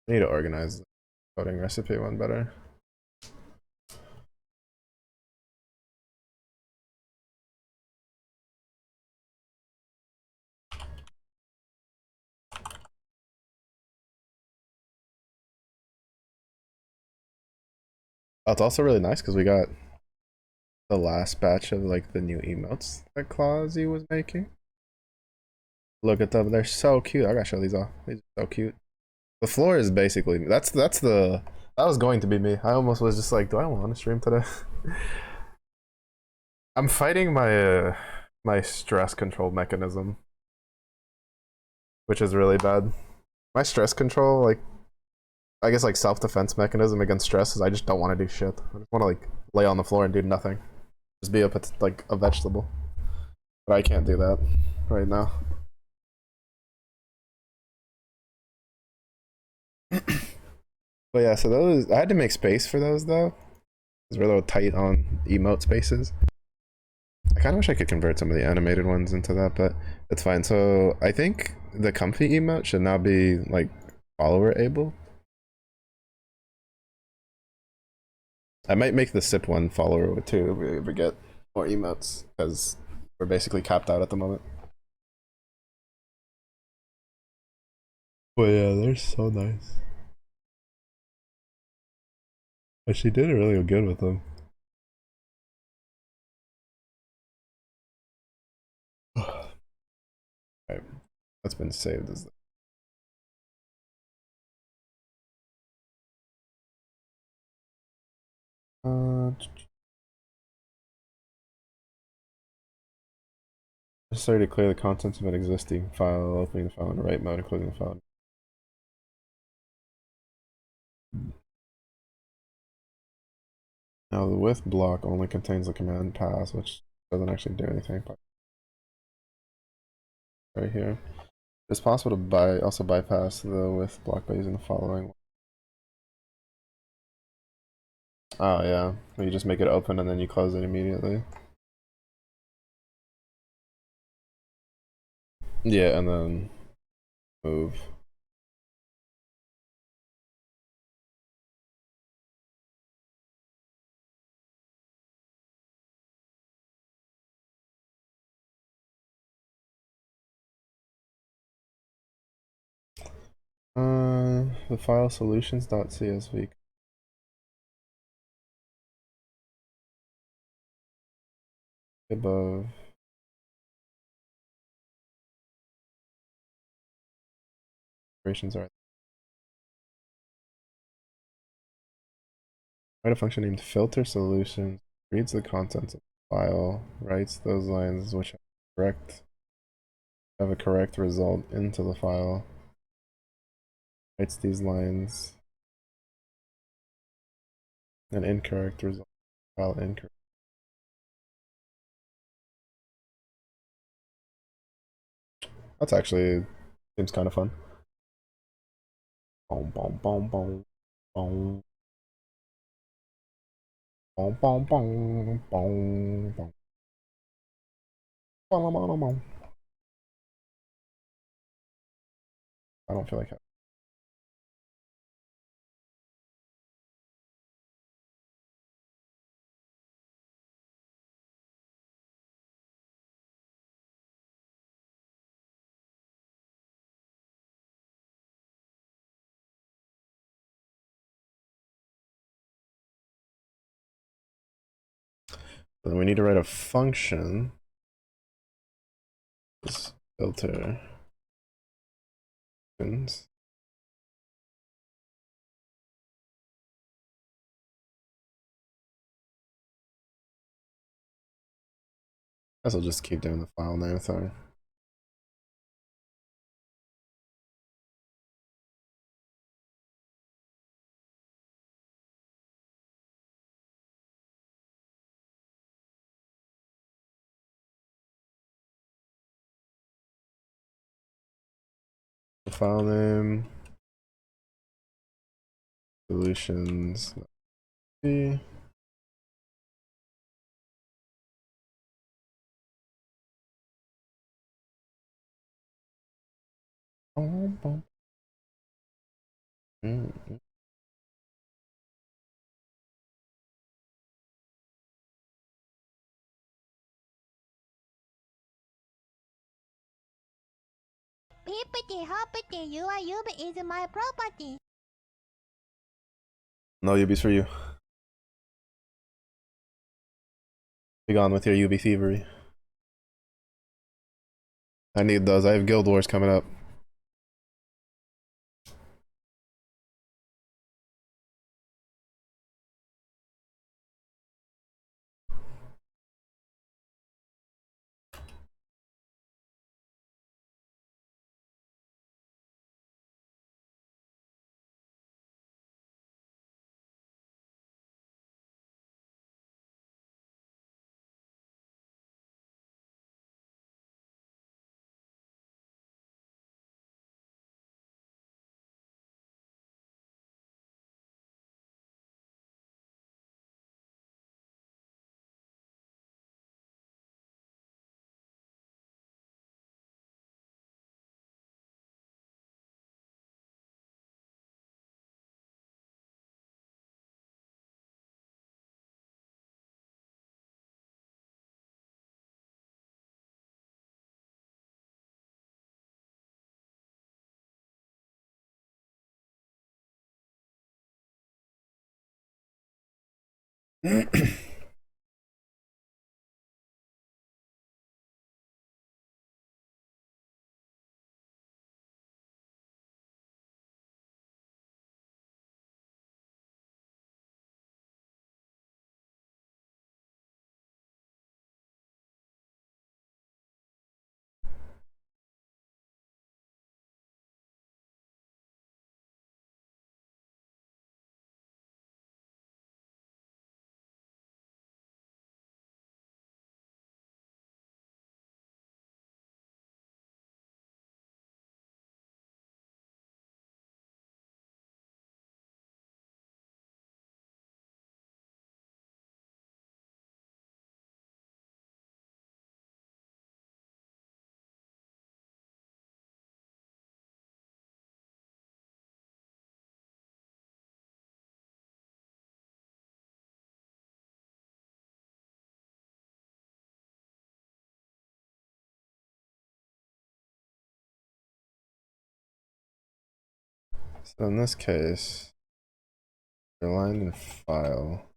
Speaker 1: I need to organize the coding recipe one better. Oh, it's also really nice because we got the last batch of like the new emotes that Clausy was making. Look at them, they're so cute. I gotta show these off. These are so cute. The floor is basically that was going to be me. I almost was just like, do I want to stream today? I'm fighting my stress control mechanism, which is really bad. My stress control, like I guess like self-defense mechanism against stress is I just don't want to do shit. I just want to like lay on the floor and do nothing. Just be like a vegetable. But I can't do that right now. But yeah, so those I had to make space for those though. Because we're a little tight on emote spaces. I kind of wish I could convert some of the animated ones into that, but it's fine. So I think the comfy emote should now be like follower able. I might make the sip one follower too if we ever get more emotes, because we're basically capped out at the moment. But yeah, they're so nice. But she did really good with them. Alright, that's been saved as necessary to clear the contents of an existing file, opening the file in the right mode and closing the file. Now the with block only contains the command pass, which doesn't actually do anything. But right here, it's possible to also bypass the with block by using the following. Oh yeah, you just make it open and then you close it immediately. Yeah, and then move. The file solutions.csv above. Operations are. Write a function named filter solutions, reads the contents of the file, writes those lines which have a correct result into the file, writes these lines, an incorrect result, file incorrect. That's actually seems kind of fun. Boom, boom, boom, boom, boom, boom, boom, boom, boom, boom. I don't feel like it. Then we need to write a function. This filter. Guess I'll just keep doing the file name thing. The file name. Solutions.
Speaker 2: Hippity hoppity, you are is my property.
Speaker 1: No, Yubi's for you. Be gone with your UB thievery. I need those. I have Guild Wars coming up. So in this case, they're lined in file.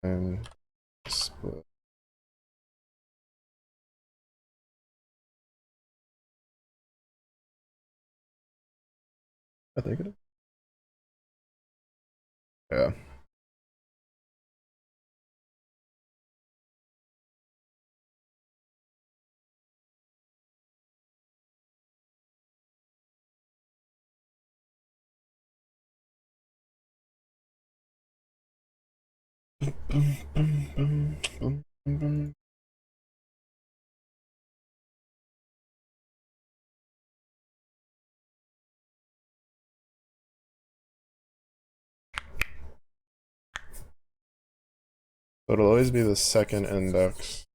Speaker 1: And split. I think it is. Yeah. So it'll always be the second index.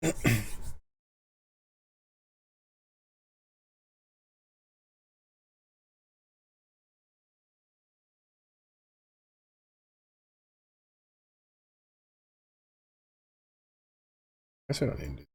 Speaker 1: I guess we don't need to.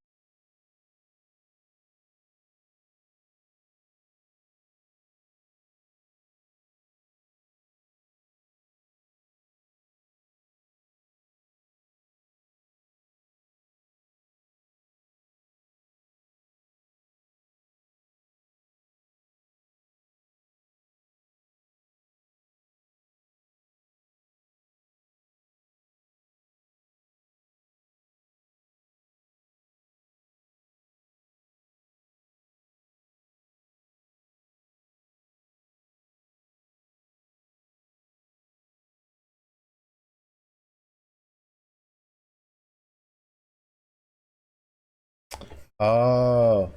Speaker 1: Oh,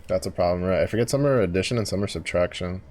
Speaker 1: that's a problem, right? I forget some are addition and some are subtraction.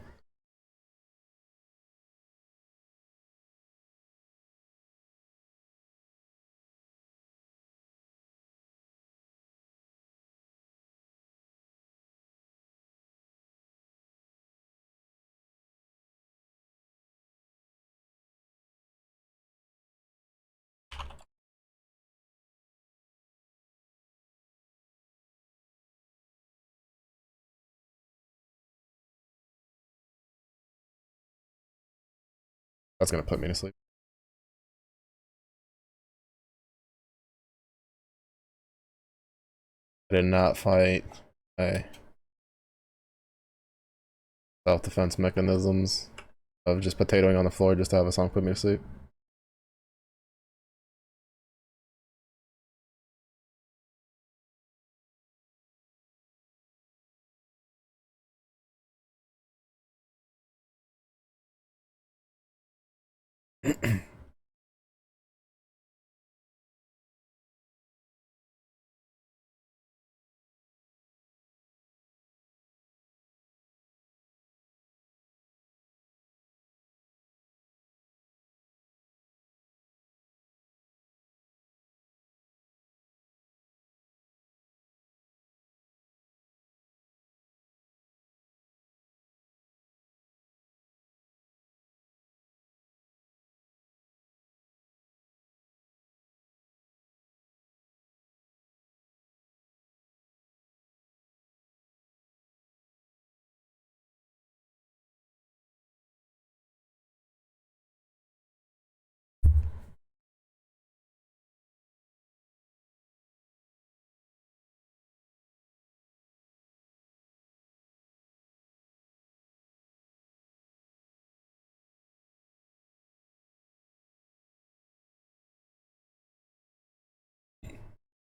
Speaker 1: That's gonna put me to sleep. I did not fight my self-defense mechanisms of just potatoing on the floor just to have a song put me to sleep.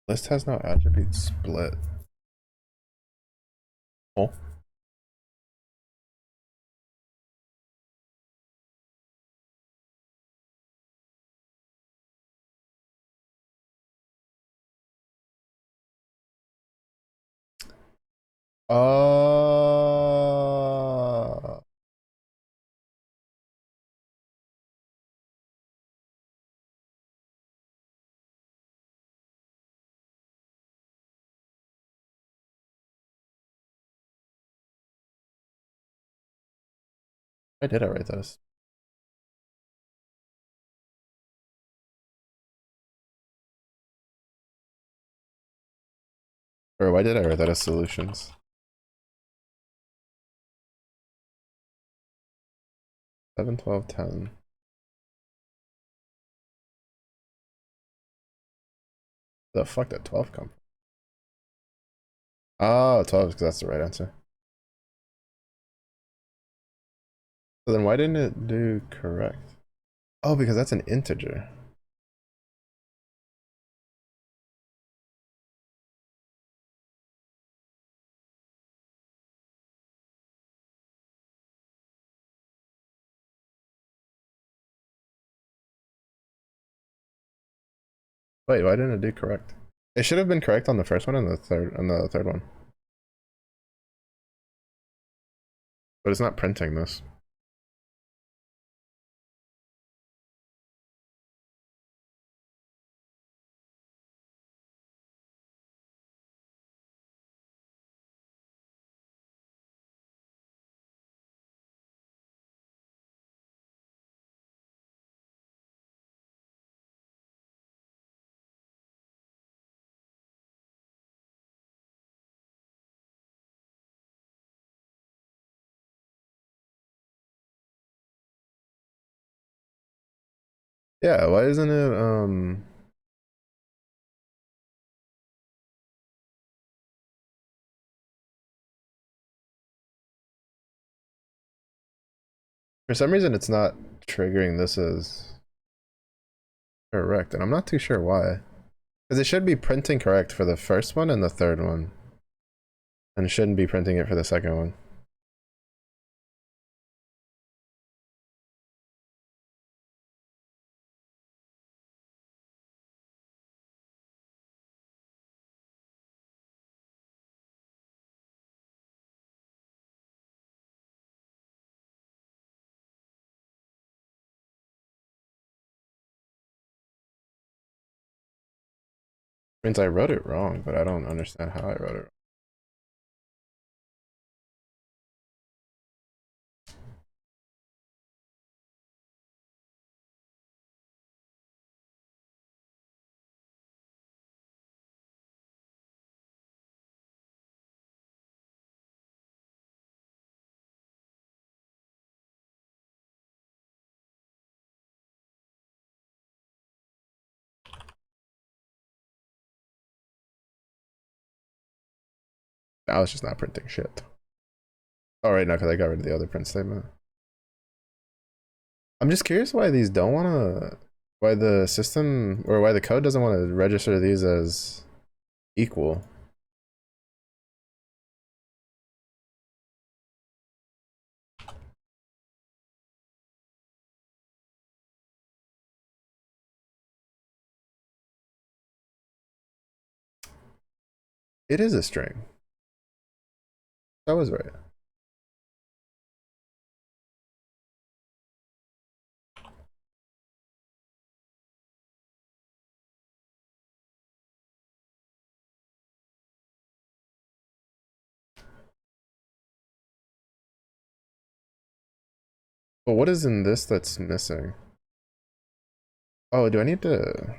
Speaker 1: List has no attribute split. Oh. Why did I write this? Or why did I write that as solutions? 7, 12, 10. The fuck did 12 come from? Oh, 12 because that's the right answer. So then why didn't it do correct? Oh, because that's an integer. Wait, why didn't it do correct? It should have been correct on the first one and the third one. But it's not printing this. Yeah, why isn't it for some reason it's not triggering this as correct, and I'm not too sure why. Because it should be printing correct for the first one and the third one. And it shouldn't be printing it for the second one. Means I wrote it wrong, but I don't understand how I wrote it wrong. Now it's just not printing shit. Oh, right, now because I got rid of the other print statement. I'm just curious why these don't want to, why the system or why the code doesn't want to register these as equal. It is a string. That was right. But what is in this that's missing? Oh, do I need to?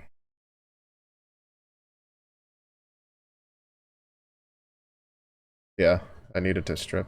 Speaker 1: Yeah, I needed to strip.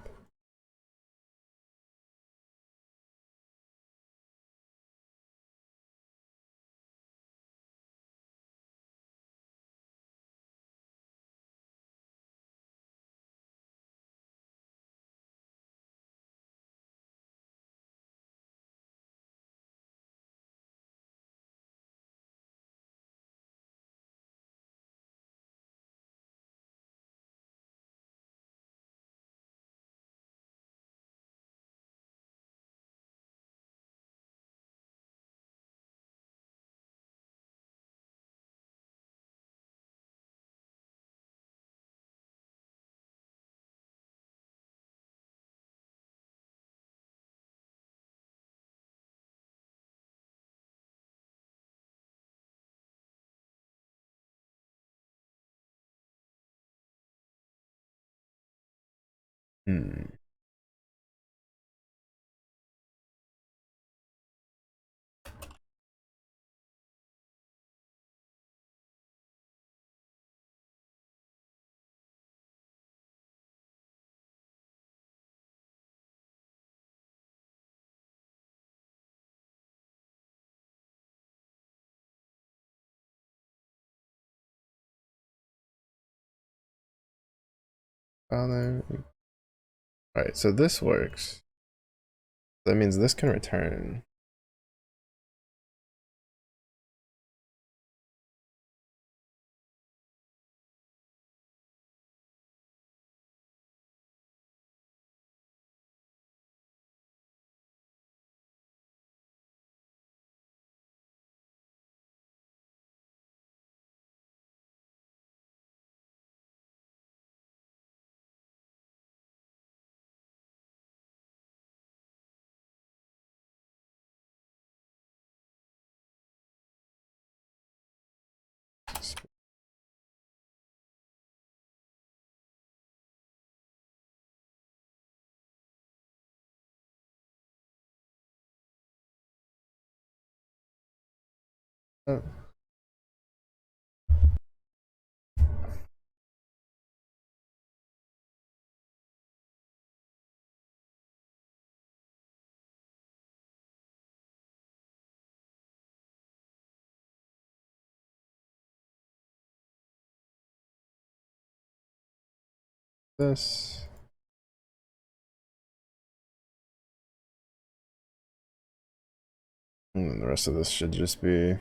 Speaker 1: Hmm. All right, so this works. That means this can return. Oh. This. And the rest of this should just be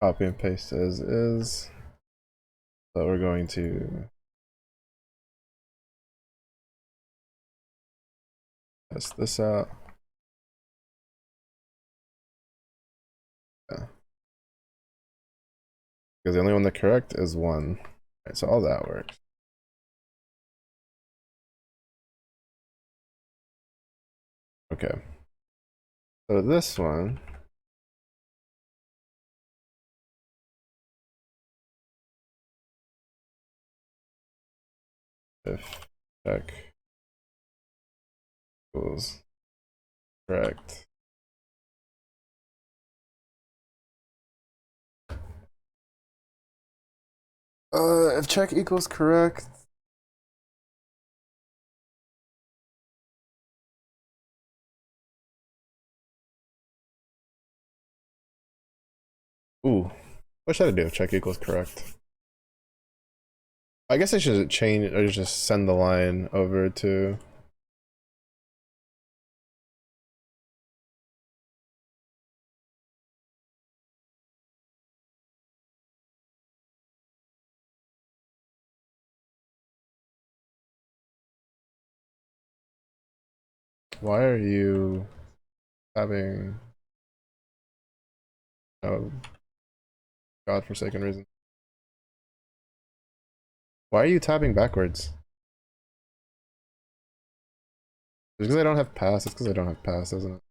Speaker 1: copy and paste as is. So we're going to test this out. Yeah. Because the only one that correct is 1. Right, so all that works. Okay. So this one. If check equals correct. If check equals correct. Ooh, what should I do if check equals correct? I guess I should change or just send the line over to. Why are you having no godforsaken reason? Why are you tabbing backwards? It's because I don't have pass. It's because I don't have pass, isn't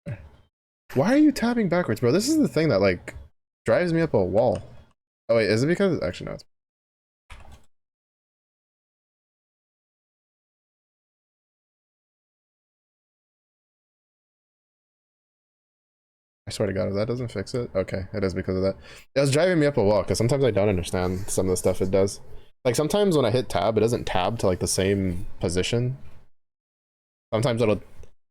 Speaker 1: it? Why are you tabbing backwards, bro? This is the thing that like drives me up a wall. Oh wait, is it because actually no? It's... I swear to God, if that doesn't fix it, okay, it is because of that. It was driving me up a wall because sometimes I don't understand some of the stuff it does. Like sometimes when I hit tab, it doesn't tab to like the same position. Sometimes it'll,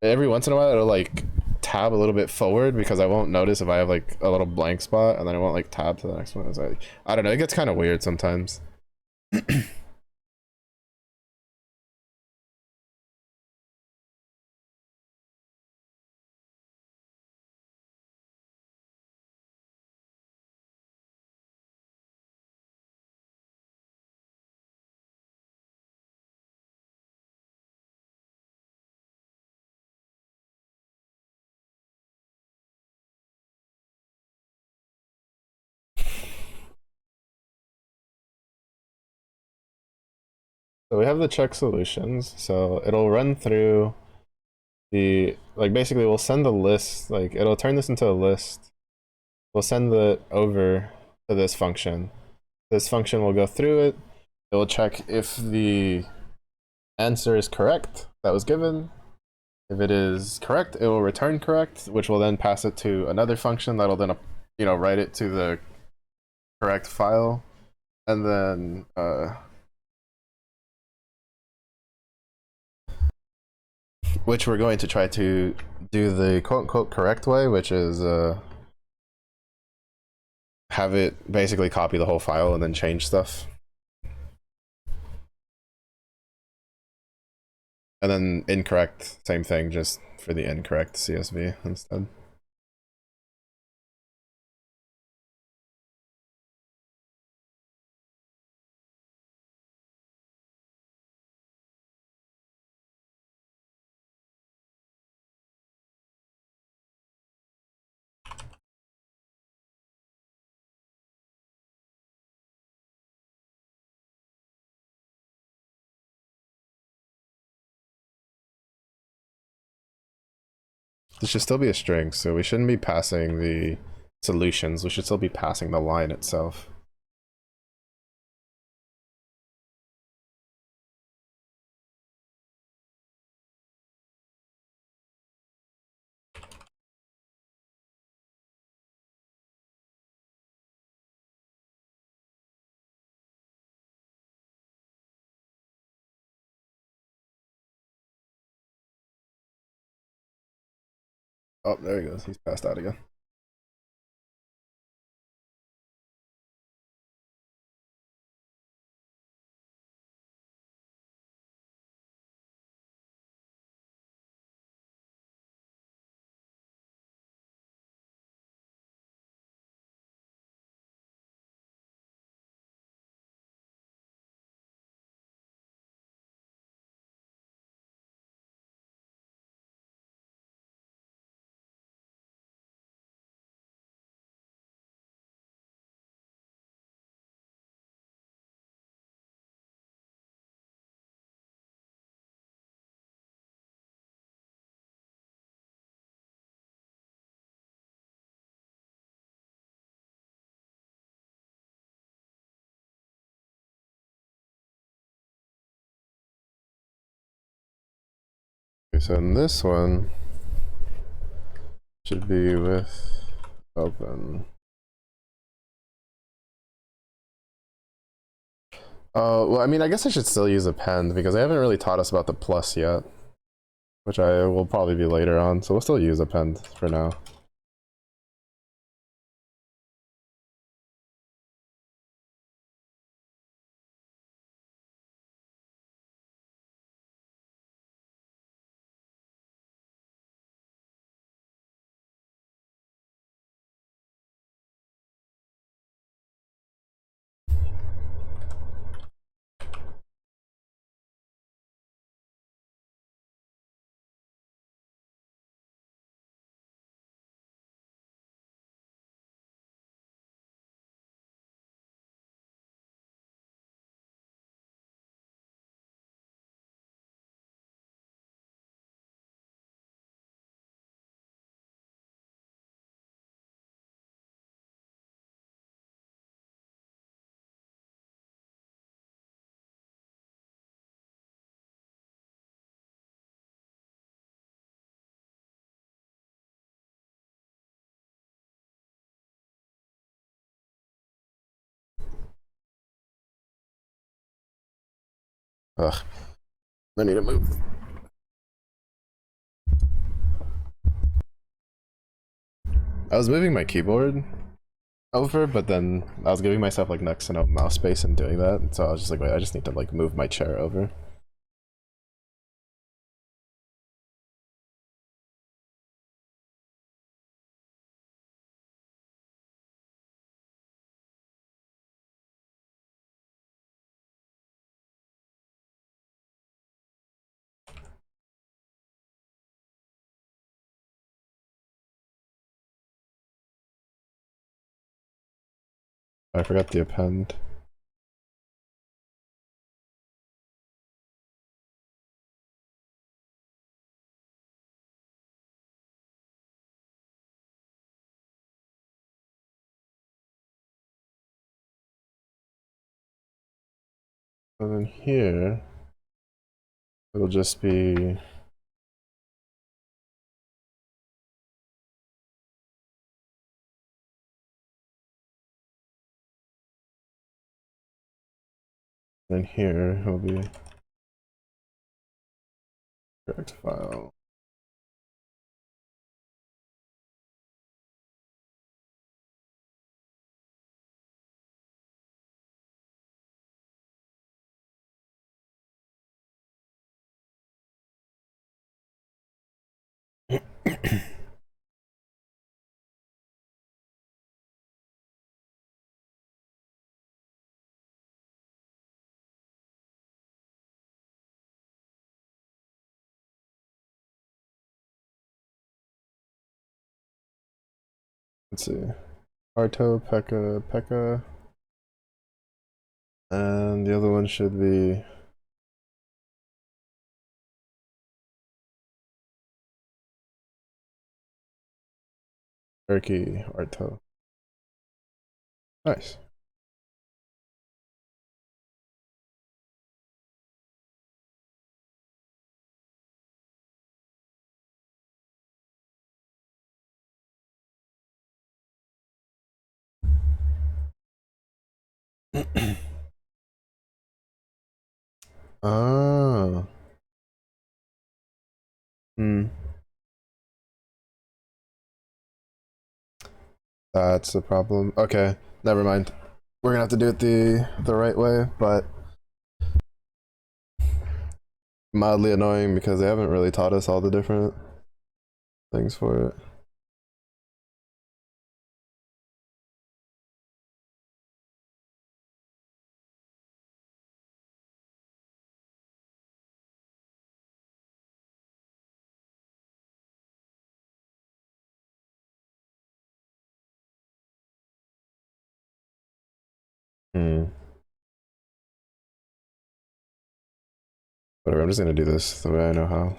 Speaker 1: every once in a while, it'll like tab a little bit forward because I won't notice if I have like a little blank spot, and then I won't like tab to the next one. It's like, I don't know, it gets kind of weird sometimes. So we have the check solutions. So it'll run through the, like basically we'll send the list, like it'll turn this into a list. We'll send it over to this function. This function will go through it. It will check if the answer is correct that was given. If it is correct, it will return correct, which will then pass it to another function that'll then, you know, write it to the correct file, and then which we're going to try to do the quote-unquote correct way, which is have it basically copy the whole file and then change stuff. And then incorrect, same thing, just for the incorrect CSV instead. This should still be a string, so we shouldn't be passing the solutions, we should still be passing the line itself. Oh, there he goes, he's passed out again. Okay, so in this one, should be with open. Well, I mean, I guess I should still use append because they haven't really taught us about the plus yet, which I will probably be later on, so we'll still use append for now. Ugh. I need to move. I was moving my keyboard over, but then I was giving myself like next to no mouse space and doing that, so I was just like, wait, I just need to like move my chair over. I forgot the append. And then here, it'll just be then here will be correct file. Let's see. Arto, Pekka, Pekka. And the other one should be Turkey, Arto. Nice. Ah. Hmm. That's the problem. Okay, never mind. We're gonna have to do it the right way, but mildly annoying because they haven't really taught us all the different things for it. Hmm. Whatever, I'm just gonna do this the way I know how.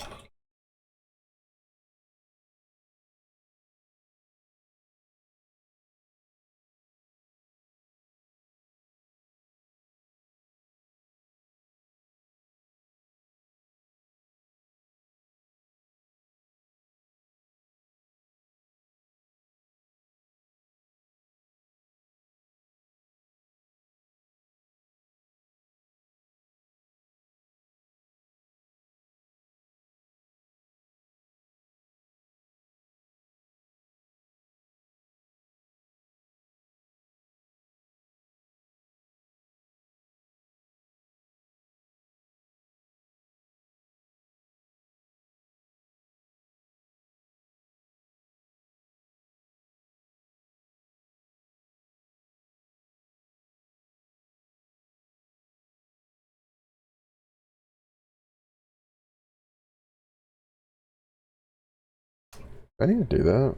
Speaker 1: I need to do that.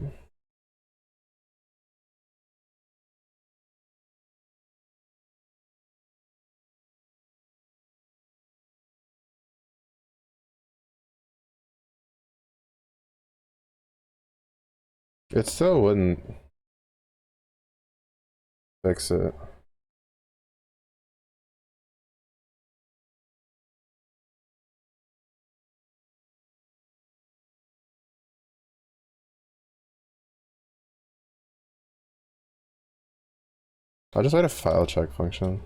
Speaker 1: It still wouldn't fix it. I'll just write a file check function.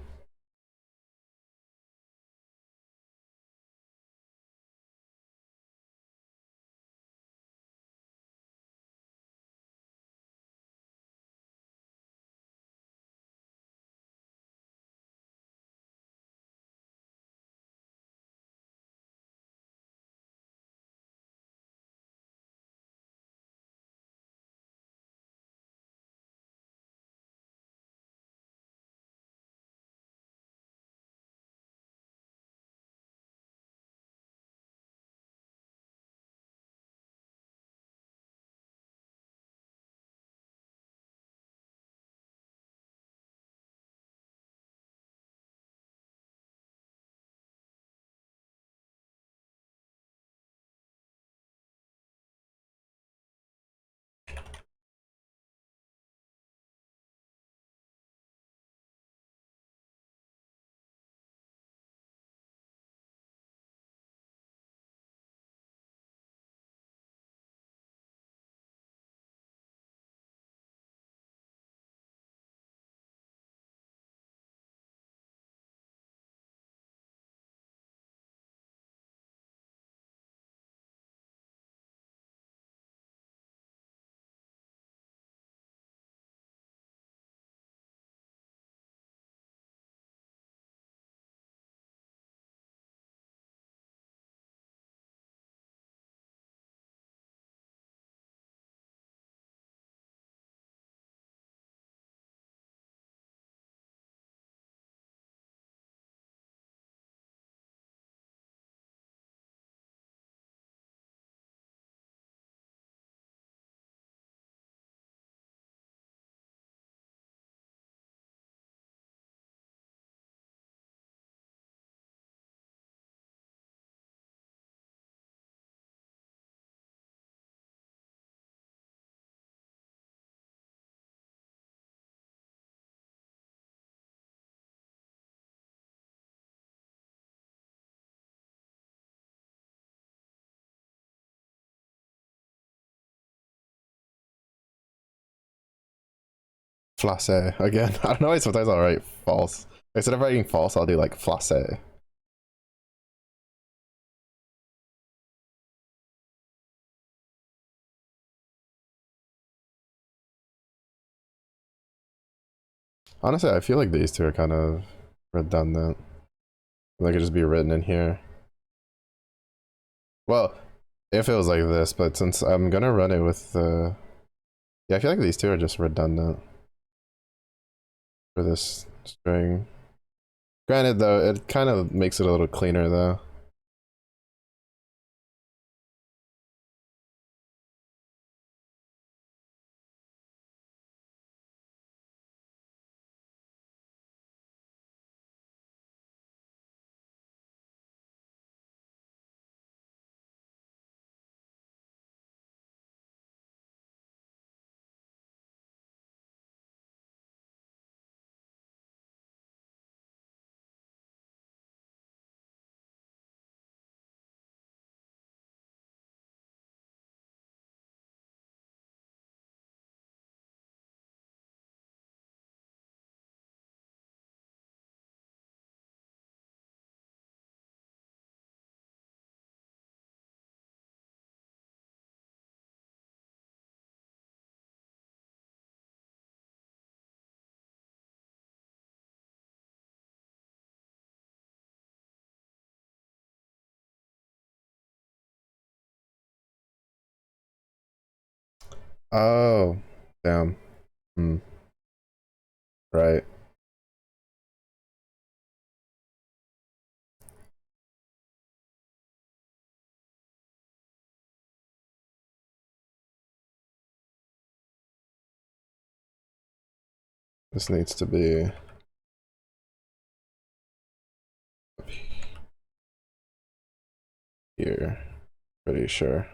Speaker 1: Flasse again. I don't know why sometimes I'll write false. Instead of writing false, I'll do like flasse. Honestly, I feel like these two are kind of redundant. They could just be written in here. Well, if it was like this, but since I'm gonna run it with the... Yeah, I feel like these two are just redundant for this string. Granted though, it kind of makes it a little cleaner though. Oh, damn. Hmm. Right. This needs to be here. Pretty sure.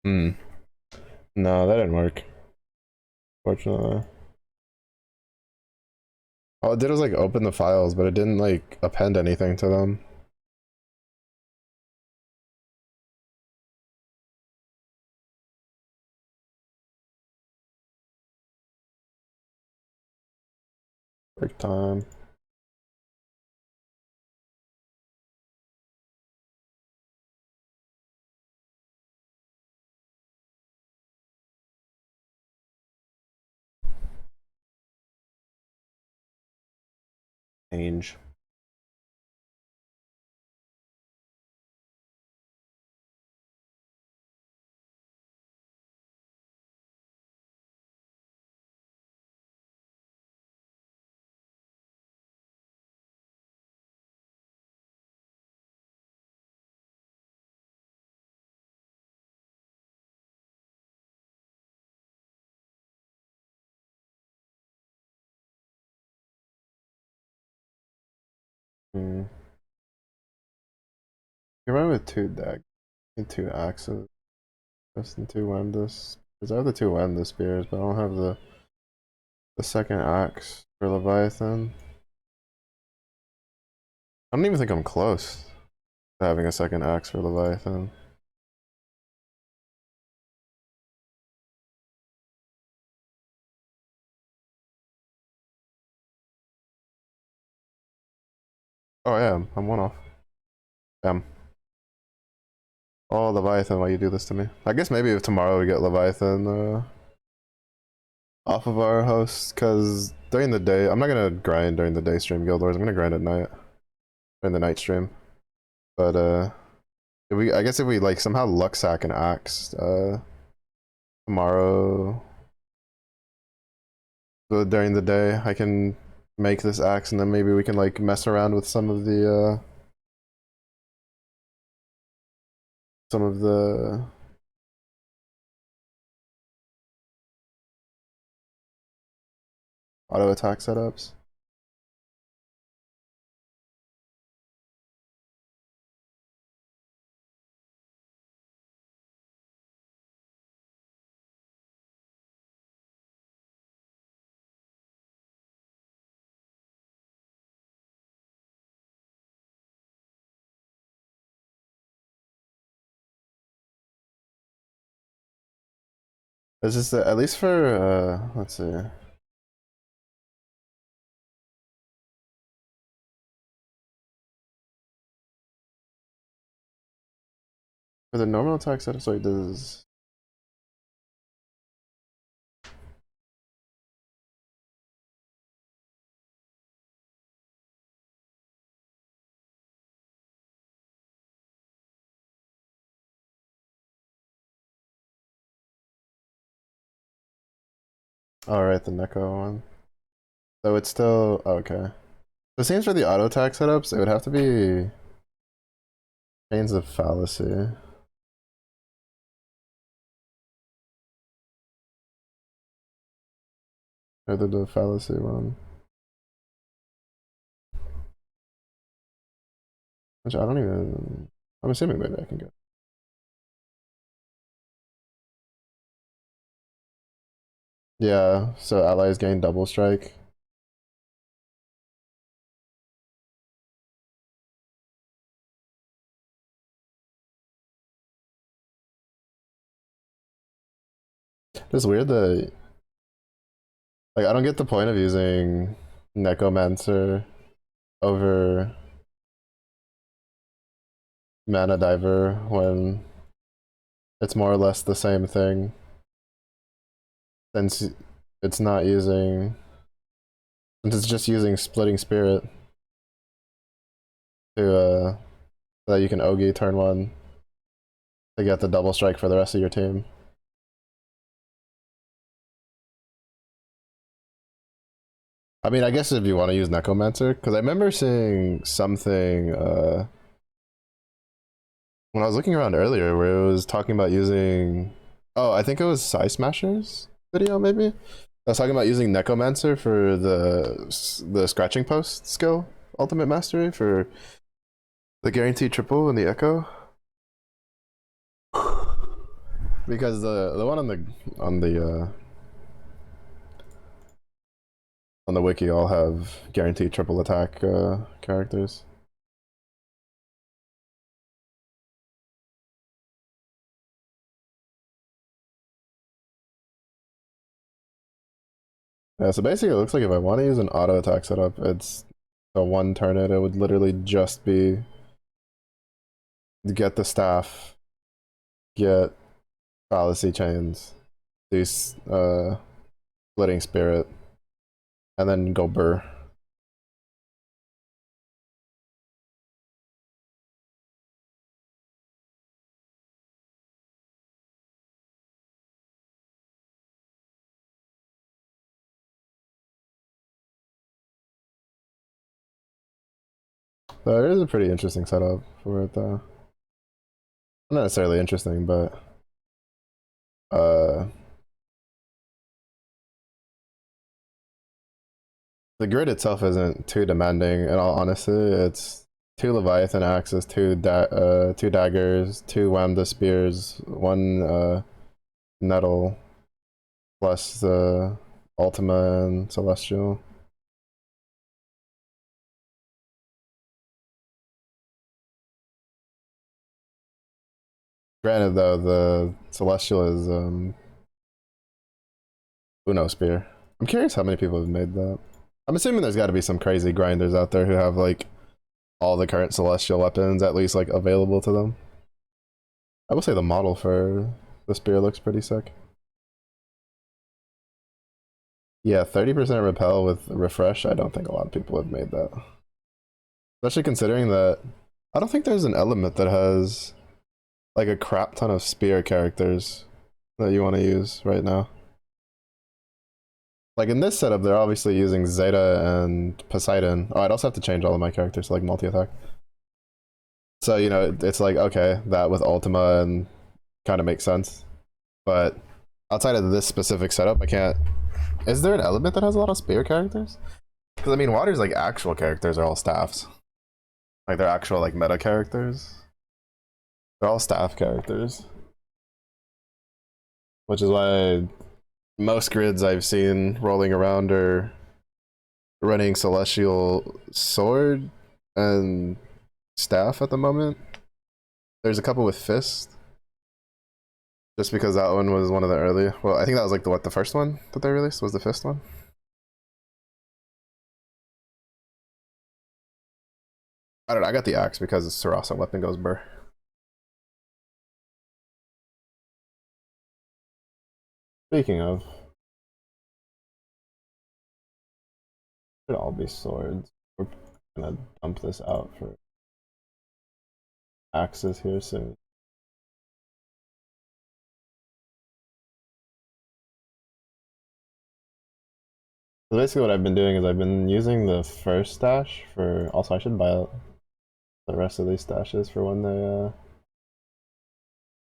Speaker 1: Hmm. No, that didn't work. Fortunately. All it did was like open the files, but it didn't like append anything to them. Break time. Change. Hmm. You run with two deck and two axes. Just and two Wemda. Because I have the two Wemda spears, but I don't have the second axe for Leviathan. I don't even think I'm close to having a second axe for Leviathan. Oh yeah, I'm one off. Damn. Oh, Leviathan, why you do this to me? I guess maybe if tomorrow we get Leviathan off of our host, because during the day, I'm not gonna grind during the day stream Guild Wars, I'm gonna grind at night. During the night stream. But I guess if we like somehow luck sack an axe, tomorrow during the day, I can make this axe and then maybe we can like mess around with some of the auto attack setups. This is at least for let's see. For the normal attack setup, so it does. Alright, the Neko one. So it's still okay. The same for the auto attack setups, it would have to be Chains of Fallacy. Or the Fallacy one. Which I don't even. I'm assuming maybe I can get. Yeah, so allies gain double strike. It's weird that, like, I don't get the point of using Necromancer over Mana Diver when it's more or less the same thing. Since it's not using, since it's just using Splitting Spirit to so that you can Ogi turn one to get the double strike for the rest of your team. I mean, I guess if you want to use Necromancer, because I remember seeing something when I was looking around earlier where it was talking about using, oh, I think it was Sai Smasher's video maybe. I was talking about using Necromancer for the Scratching Post skill, Ultimate Mastery, for the guaranteed triple and the Echo. Because the one on the wiki all have guaranteed triple attack characters. Yeah, so basically it looks like if I want to use an auto attack setup, it's a one turn it would literally just be get the staff, get fallacy chains, do splitting spirit, and then go burr. So it is a pretty interesting setup for it though. Not necessarily interesting, but the grid itself isn't too demanding. In all honesty, it's 2 Leviathan axes, 2 daggers, 2 Wamda spears, 1 nettle, plus the Ultima and Celestial. Granted, though, the Celestial is Uno Spear. I'm curious how many people have made that. I'm assuming there's got to be some crazy grinders out there who have like all the current Celestial weapons at least like available to them. I will say the model for the spear looks pretty sick. Yeah, 30% repel with refresh. I don't think a lot of people have made that. Especially considering that I don't think there's an element that has like a crap ton of spear characters that you want to use right now. Like in this setup, they're obviously using Zeta and Poseidon. Oh, I'd also have to change all of my characters to like multi-attack. So, you know, it's like, okay, that with Ultima and kind of makes sense. But outside of this specific setup, I can't. Is there an element that has a lot of spear characters? Because I mean, water's like actual characters are all staffs. Like they're actual like meta characters. They're all staff characters, which is why most grids I've seen rolling around are running celestial sword and staff at the moment. There's a couple with fist, just because that one was one of the early. Well, I think that was like the first one that they released was the fist one. I don't know. I got the axe because it's Sarasa weapon goes burr. Speaking of, should all be swords. We're gonna dump this out for axes here soon. So basically what I've been doing is I've been using the first stash for, also I should buy the rest of these stashes for when they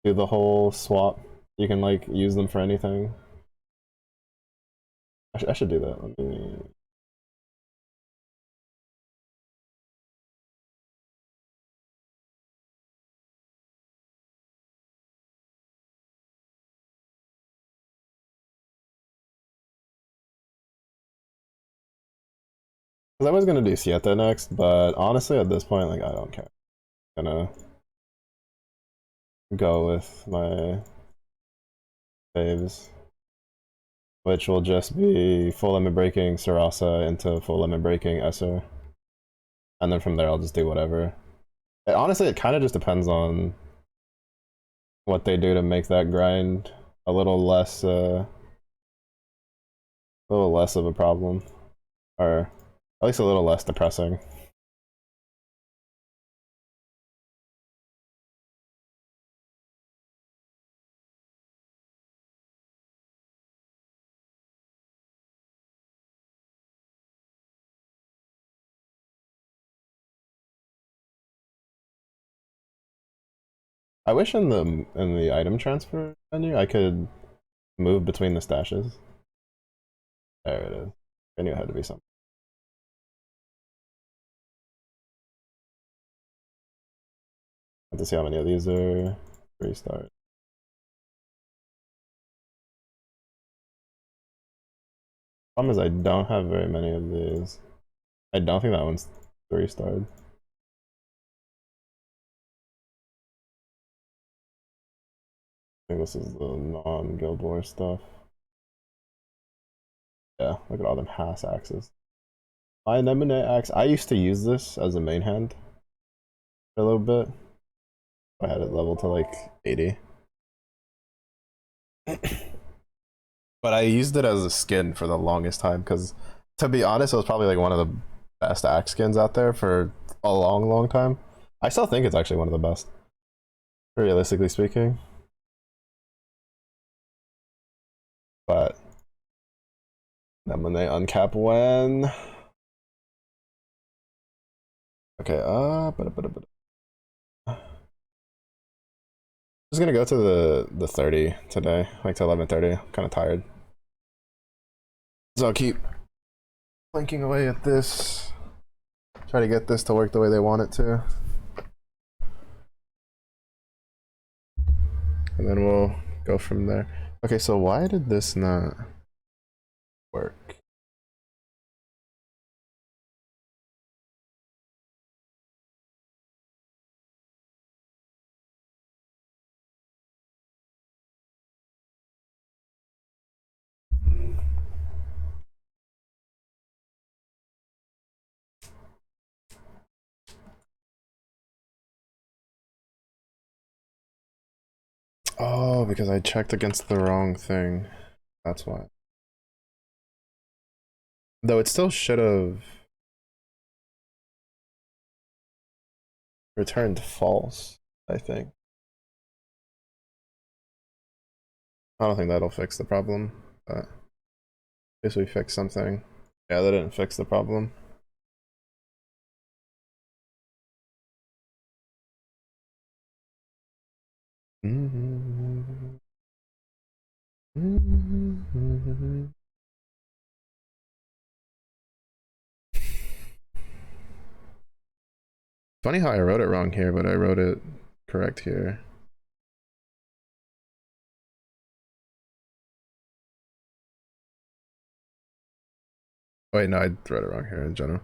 Speaker 1: do the whole swap. You can like use them for anything. I should do that. Let me... Cause I was gonna do Siete next, but honestly at this point, like I don't care. I'm gonna go with my saves, which will just be full limit breaking Sarasa into full limit breaking Esser. And then from there I'll just do whatever. Honestly, it kind of just depends on what they do to make that grind a little less of a problem, or at least a little less depressing. I wish in the item transfer menu I could move between the stashes. There it is. I knew it had to be something. I have to see how many of these are restart. Problem is I don't have very many of these. I don't think that one's 3-starred. I think this is the non-Guild War stuff. Yeah, look at all them Haas axes. My Anemone axe, I used to use this as a main hand for a little bit. I had it leveled to like 80. But I used it as a skin for the longest time because, to be honest, it was probably like one of the best axe skins out there for a long time. I still think it's actually one of the best, realistically speaking. But then when they uncap when... Okay, just gonna go to the 30 today, like to 11:30. I'm kind of tired, so I'll keep blinking away at this. Try to get this to work the way they want it to, and then we'll go from there. Okay, so why did this not work? Oh, because I checked against the wrong thing. That's why. Though it still should have returned false, I think. I don't think that'll fix the problem, but at least we fixed something. Yeah, that didn't fix the problem. Funny how I wrote it wrong here, but I wrote it correct here. Wait, no, I wrote it wrong here in general.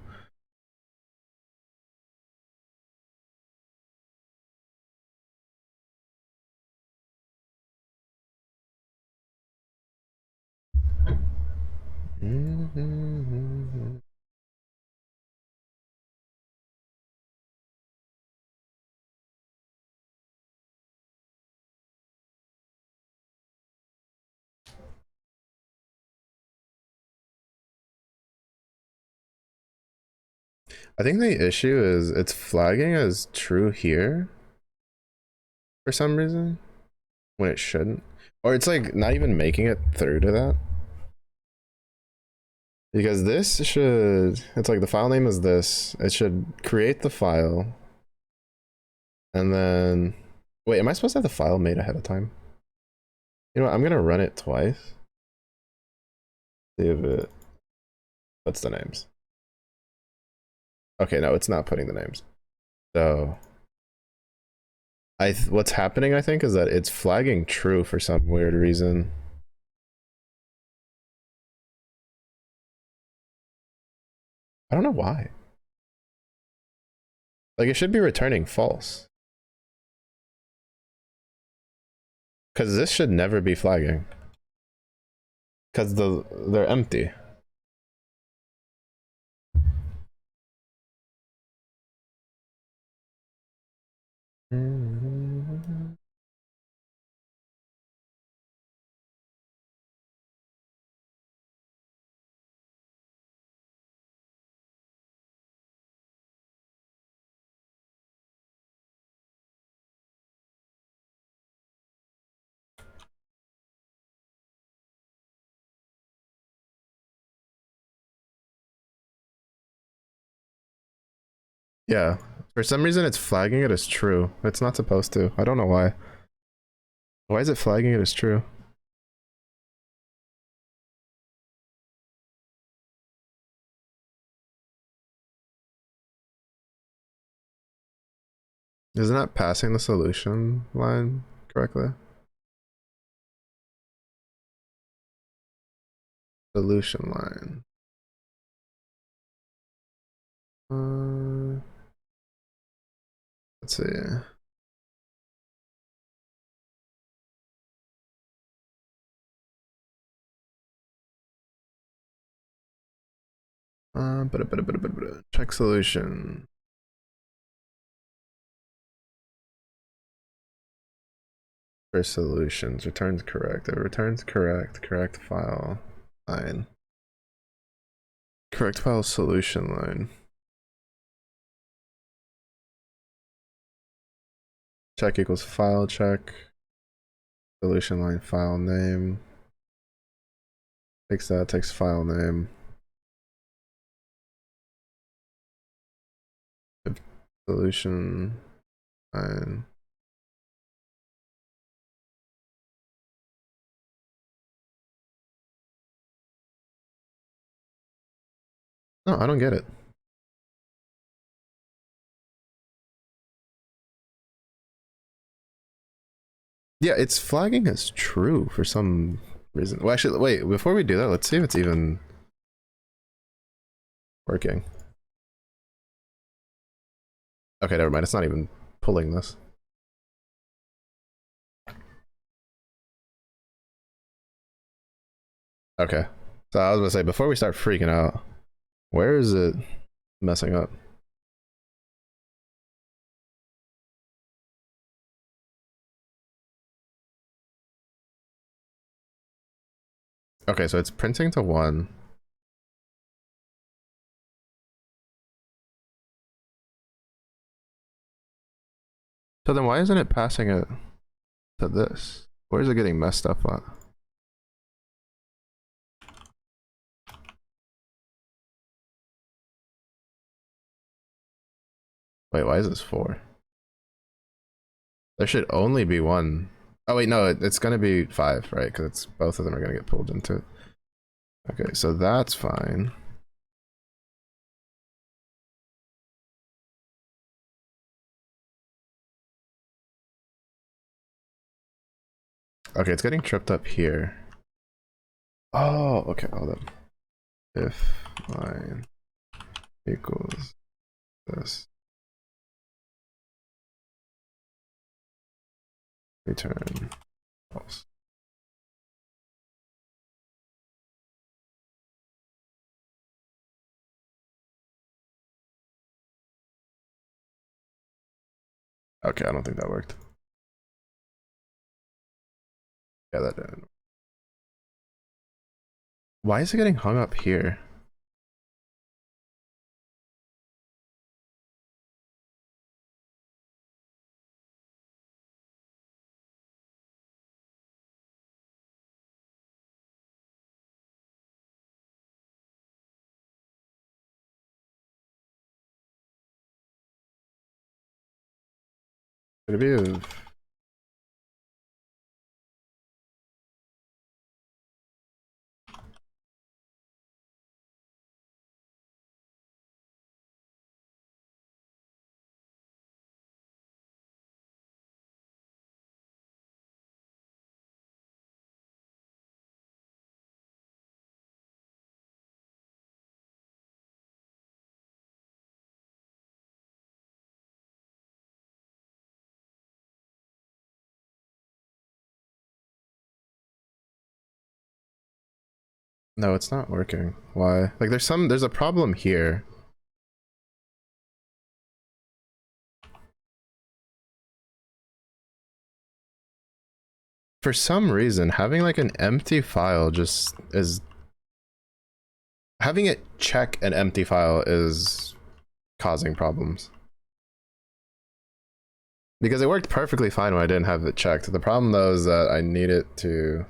Speaker 1: I think the issue is it's flagging as true here for some reason when it shouldn't, or it's like not even making it through to that, because this should, it's like the file name is this, it should create the file and then wait, am I supposed to have the file made ahead of time? You know what, I'm gonna run it twice, see if it puts the names. Okay, no, it's not putting the names. So what's happening, I think, is that it's flagging true for some weird reason. I don't know why. Like, it should be returning false. Because this should never be flagging. Because they're empty. Yeah. For some reason, it's flagging it as true. It's not supposed to. I don't know why. Why is it flagging it as true? Isn't that passing the solution line correctly? Solution line. Let's see. Check solution. For solutions, returns correct. It returns correct. Correct file line. Correct file solution line. Check equals file check. Solution line file name. Takes that, takes file name. Solution line. No, I don't get it. Yeah, it's flagging as true for some reason. Well, actually, wait, before we do that, let's see if it's even working. Okay, never mind. It's not even pulling this. Okay. So I was gonna say, before we start freaking out, where is it messing up? Okay, so it's printing to 1. So then why isn't it passing it to this? Where is it getting messed up at? Wait, why is this 4? There should only be one Oh wait, no, it's gonna be 5, right? Because it's both of them are gonna get pulled into it. Okay, so that's fine. Okay, it's getting tripped up here. Oh, okay, hold up. If line equals this, return false. Okay, I don't think that worked. Yeah, that didn't. Why is it getting hung up here? Could it be? No, it's not working. Why? Like there's a problem here. For some reason, having like an empty file just is having it check an empty file is causing problems. Because it worked perfectly fine when I didn't have it checked. The problem though is that I need it to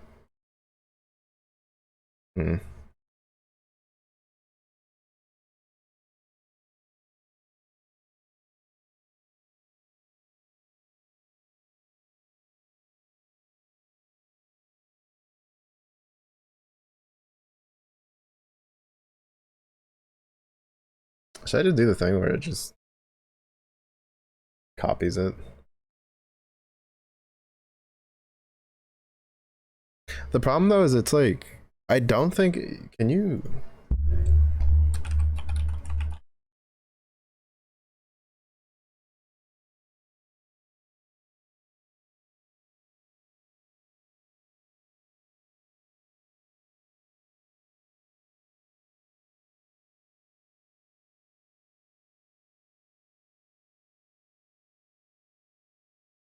Speaker 1: should I just do the thing where it just copies it? The problem though is it's like I don't think can you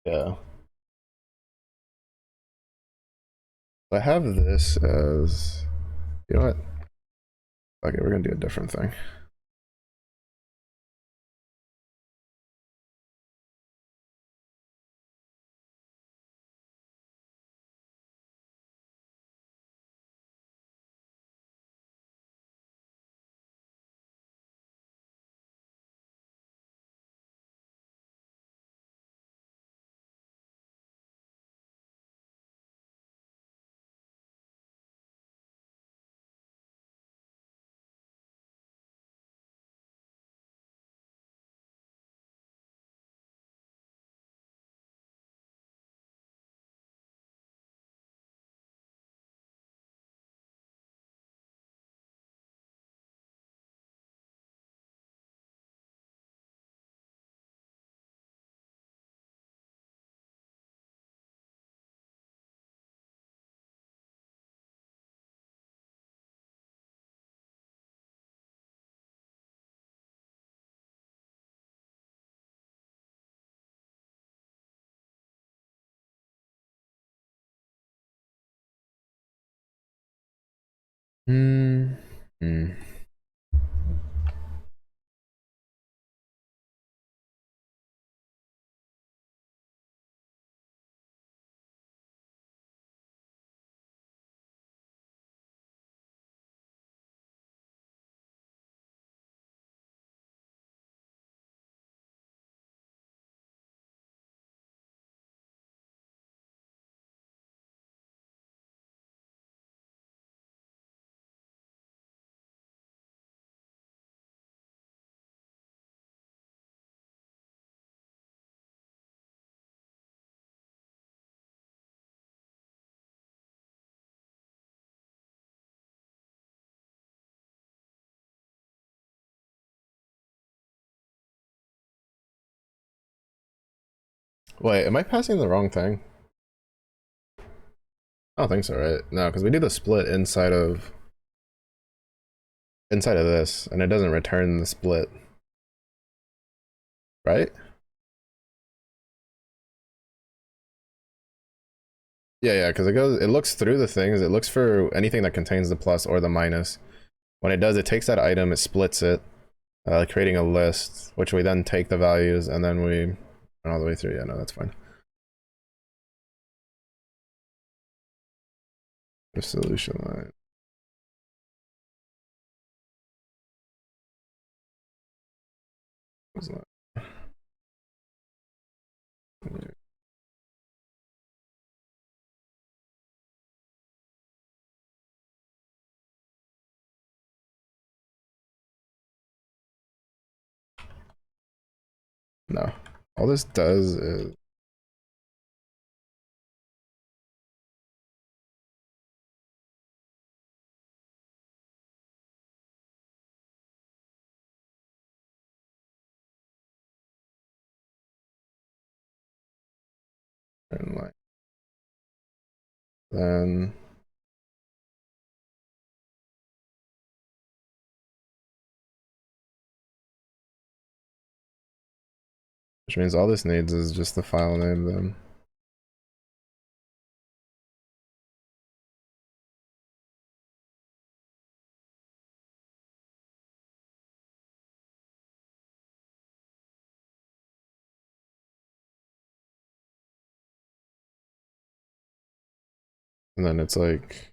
Speaker 1: yeah. I have this as you know what? Okay, we're gonna do a different thing. Hmm. Hmm. Wait, am I passing the wrong thing? I don't think so, right? No, because we do the split inside of this, and it doesn't return the split, right? Yeah, because it looks through the things. It looks for anything that contains the plus or the minus. When it does, it takes that item, it splits it, creating a list, which we then take the values, and then we run all the way through. Yeah, no, that's fine. The solution line. What's that? No. All this does is turn line. Then which means all this needs is just the file name then. And then it's like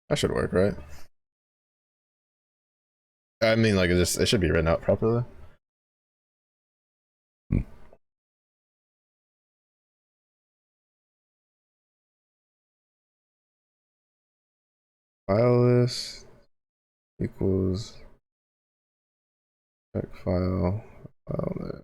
Speaker 1: that should work, right? I mean, like it should be written out properly. File list equals check file name.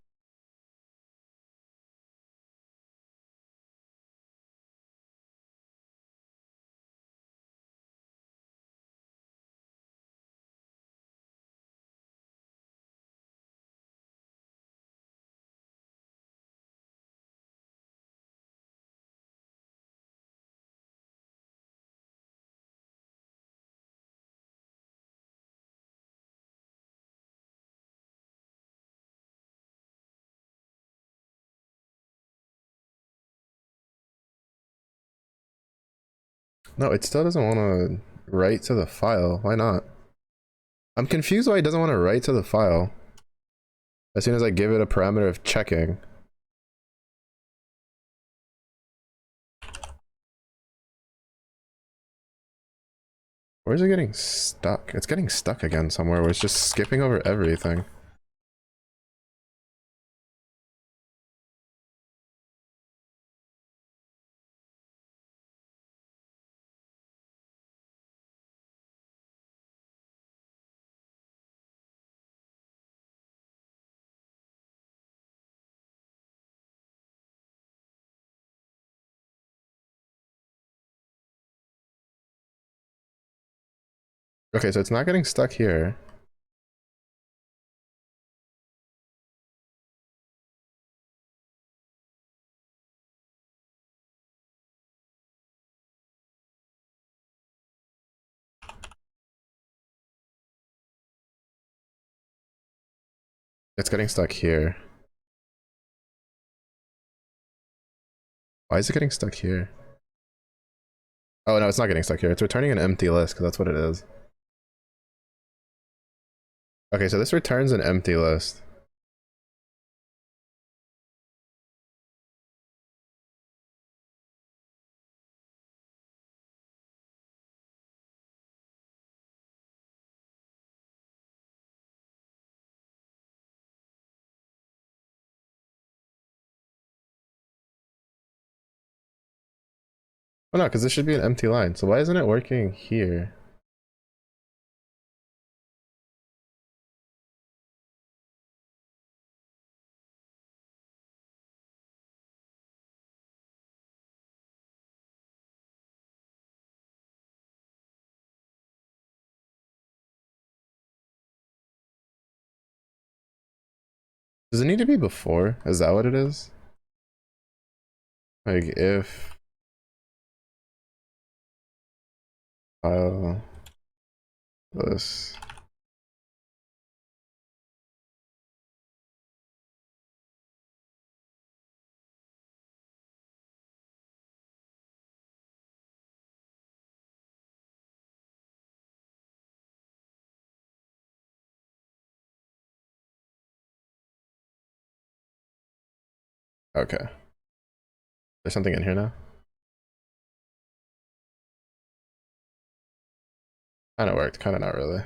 Speaker 1: No, it still doesn't want to write to the file. Why not? I'm confused why it doesn't want to write to the file. As soon as I give it a parameter of checking. Where's it getting stuck? It's getting stuck again somewhere where it's just skipping over everything. Okay, so it's not getting stuck here. It's getting stuck here. Why is it getting stuck here? Oh no, it's not getting stuck here. It's returning an empty list because that's what it is. Okay, so this returns an empty list. Oh no, because this should be an empty line. So why isn't it working here? Does it need to be before? Is that what it is? Like if file this. Okay. There's something in here now? Kind of worked, kind of not really.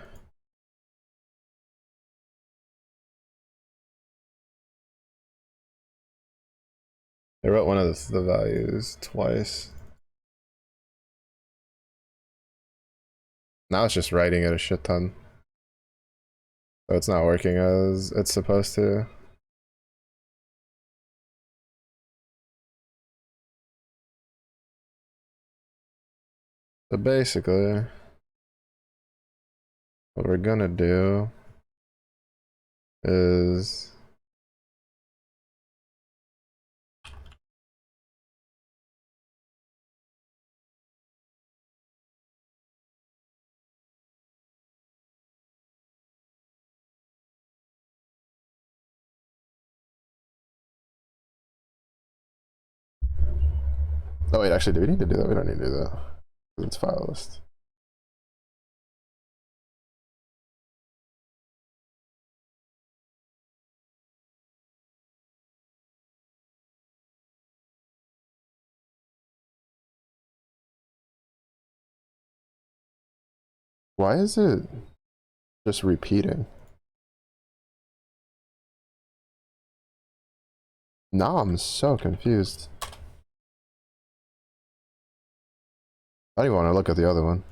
Speaker 1: I wrote one of the values twice. Now it's just writing it a shit ton. So it's not working as it's supposed to. So basically, what we're gonna do is oh wait, actually, do we need to do that? We don't need to do that. It's file list. Why is it just repeating? Now I'm so confused. I don't even want to look at the other one.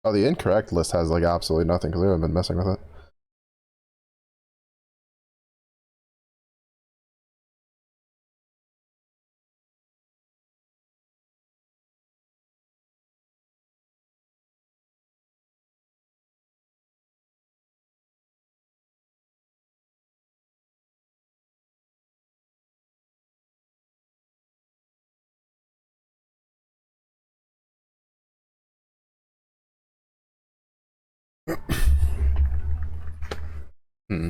Speaker 1: Oh, the incorrect list has like absolutely nothing because we haven't been messing with it. Hmm.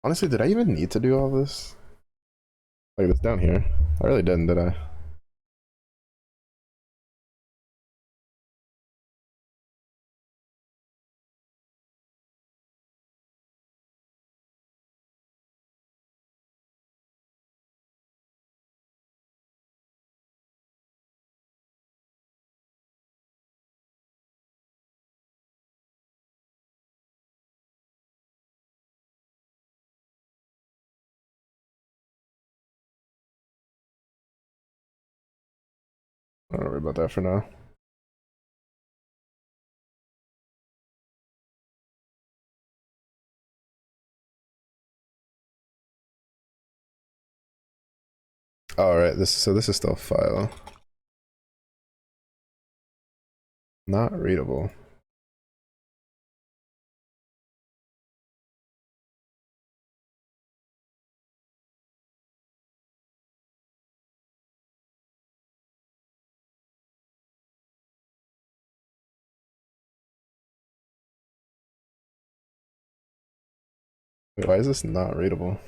Speaker 1: Honestly, did I even need to do all this? Like this down here? I really didn't, did I? Don't worry about that for now. All right, this is still file. Not readable. Wait, why is this not readable?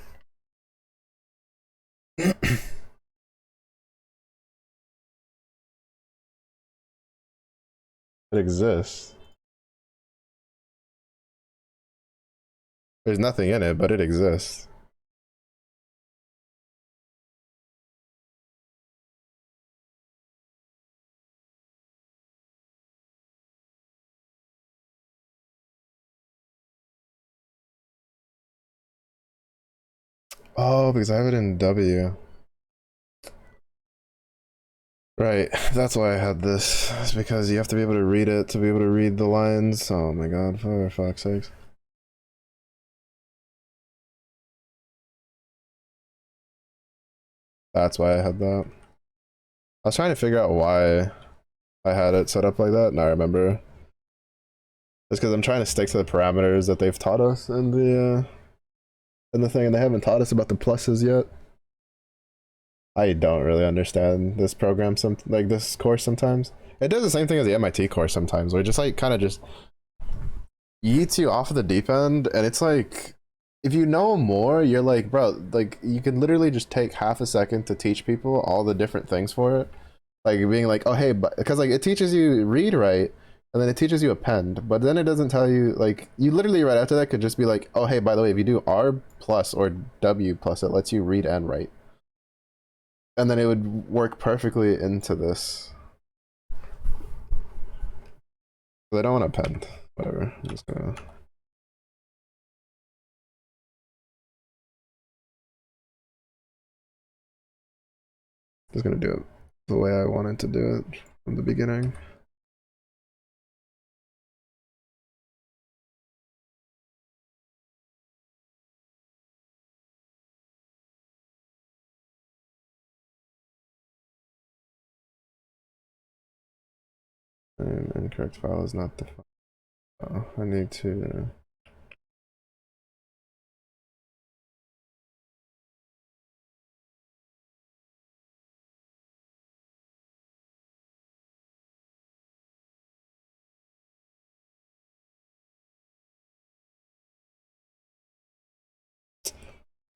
Speaker 1: It exists. There's nothing in it, but it exists. Oh, because I have it in W. Right, that's why I had this. It's because you have to be able to read it to be able to read the lines. Oh my god, for fuck's sakes. That's why I had that. I was trying to figure out why I had it set up like that, and I remember. It's because I'm trying to stick to the parameters that they've taught us in the thing, and they haven't taught us about the pluses yet. I don't really understand this program, like this course sometimes. It does the same thing as the MIT course sometimes, where it just like kind of just yeets you off of the deep end, and it's like, if you know more, you're like, bro, like you can literally just take half a second to teach people all the different things for it. Like being like, oh hey, but because like it teaches you read write, and then it teaches you append, but then it doesn't tell you, like, you literally right after that could just be like, oh hey, by the way, if you do R plus or W plus, it lets you read and write. And then it would work perfectly into this. But I don't want to append. Whatever. I'm just gonna. Just gonna do it the way I wanted to do it from the beginning. And incorrect file is not defined. Oh, I need to.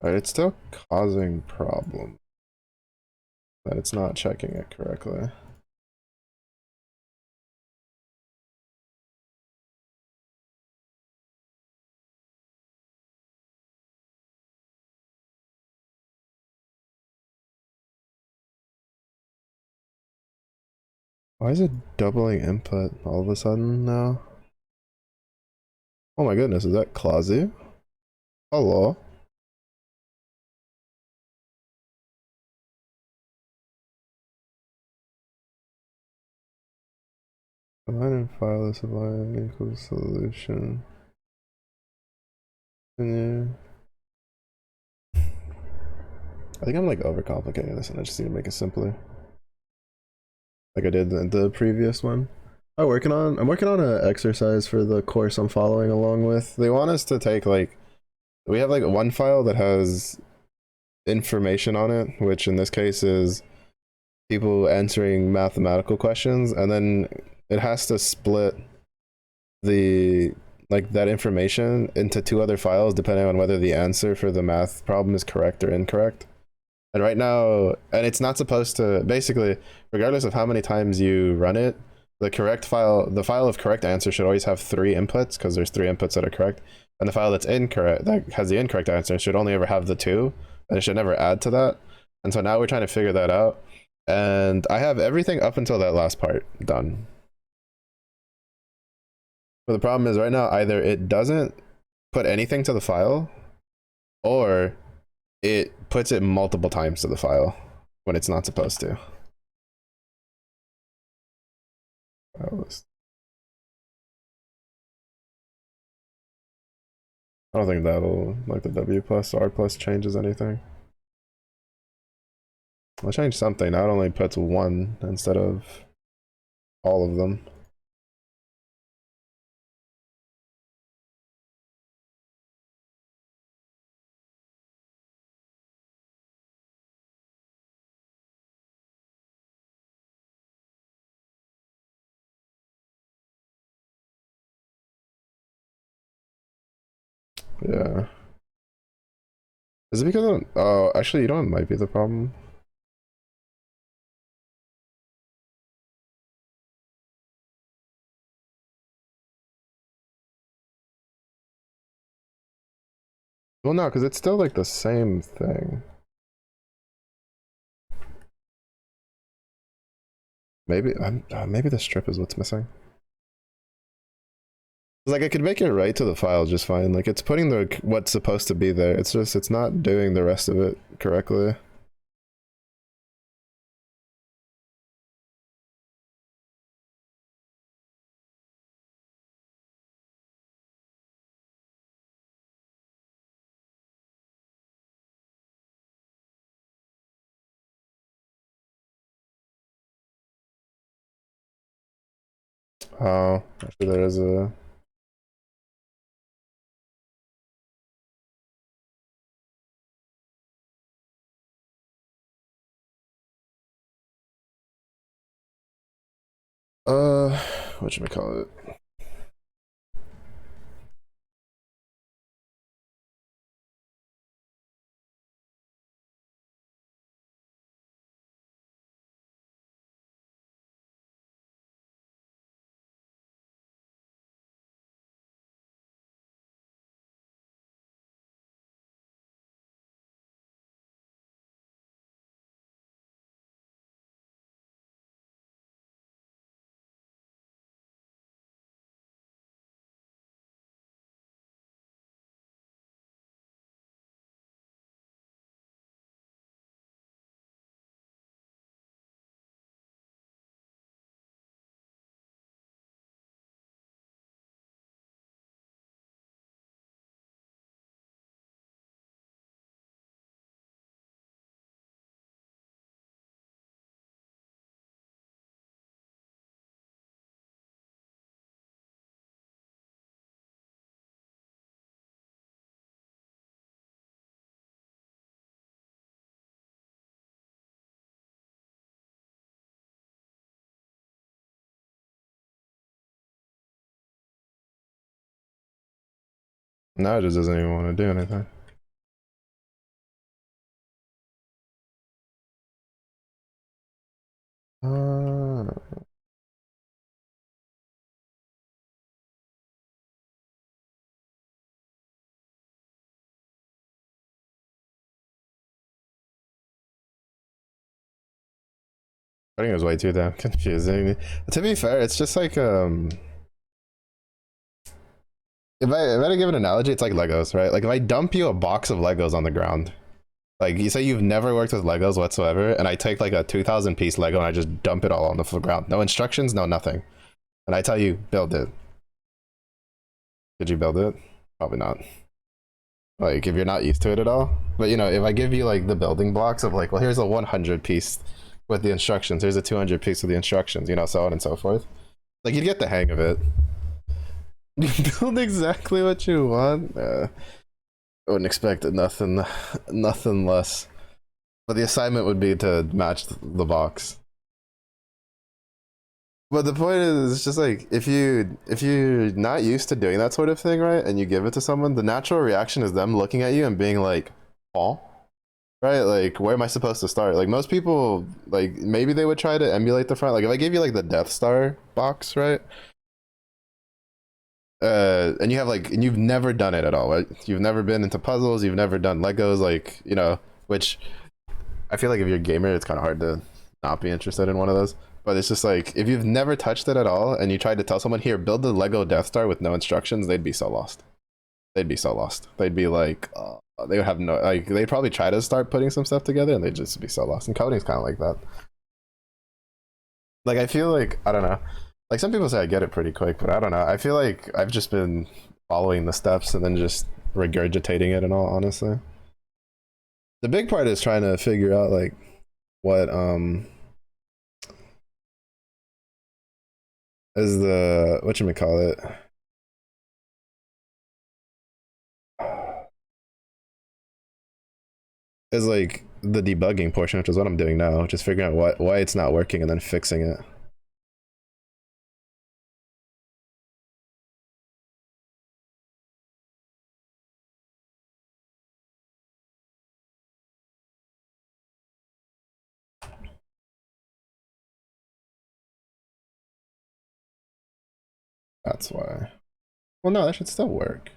Speaker 1: Alright, it's still causing problems. But it's not checking it correctly. Why is it doubling input all of a sudden now? Oh my goodness, is that Clausy? Hello? Line and file is line equals solution. Continue. I think I'm like overcomplicating this and I just need to make it simpler. Like I did in the previous one. I'm working on an exercise for the course I'm following along with. They want us to take like, we have like one file that has information on it, which in this case is people answering mathematical questions, and then it has to split the like that information into two other files depending on whether the answer for the math problem is correct or incorrect. And right now, and it's not supposed to, basically, regardless of how many times you run it, the file of correct answer should always have 3 inputs, because there's 3 inputs that are correct. And the file that's incorrect, that has the incorrect answer, should only ever have the 2, and it should never add to that. And so now we're trying to figure that out. And I have everything up until that last part done. But the problem is right now, either it doesn't put anything to the file, or it puts it multiple times to the file when it's not supposed to. I don't think that'll, like, the W plus R plus changes anything. I'll change something. Now it only puts one instead of all of them. Yeah. Is it because of, oh, actually, you know what might be the problem? Well, no, because it's still like the same thing. Maybe, maybe the strip is what's missing. Like, I could make it right to the file just fine. Like, it's putting the what's supposed to be there. It's just, it's not doing the rest of it correctly. Oh, actually there is a... whatchamacallit? Now it just doesn't even want to do anything. I think it was way too damn confusing. To be fair, it's just like if I had to give an analogy, it's like Legos, right? Like if I dump you a box of Legos on the ground, like you say you've never worked with Legos whatsoever, and I take like a 2,000 piece Lego and I just dump it all on the ground. No instructions, no nothing. And I tell you, build it. Could you build it? Probably not. Like if you're not used to it at all. But you know, if I give you like the building blocks of like, well, here's a 100 piece with the instructions, here's a 200 piece with the instructions, you know, so on and so forth. Like you'd get the hang of it. You build exactly what you want. I wouldn't expect nothing less. But the assignment would be to match the box. But the point is, it's just like if you're not used to doing that sort of thing, right, and you give it to someone, the natural reaction is them looking at you and being like, "Oh," right? Like, where am I supposed to start? Like most people, like maybe they would try to emulate the front. Like if I gave you like the Death Star box, right? And you have like, and you've never done it at all, right? You've never been into puzzles, you've never done Legos, like, you know, which I feel like if you're a gamer, it's kind of hard to not be interested in one of those. But it's just like, if you've never touched it at all and you tried to tell someone, here, build the Lego Death Star with no instructions, they'd be so lost. They'd be so lost. They'd be like, they would have no, like, they'd probably try to start putting some stuff together and they'd just be so lost. And coding's kind of like that. Like, I feel like, I don't know. Like some people say I get it pretty quick, but I don't know. I feel like I've just been following the steps and then just regurgitating it in all honesty. The big part is trying to figure out like what is the whatchamacallit is like the debugging portion, which is what I'm doing now, just figuring out why it's not working and then fixing it. That's why. Well, no, that should still work.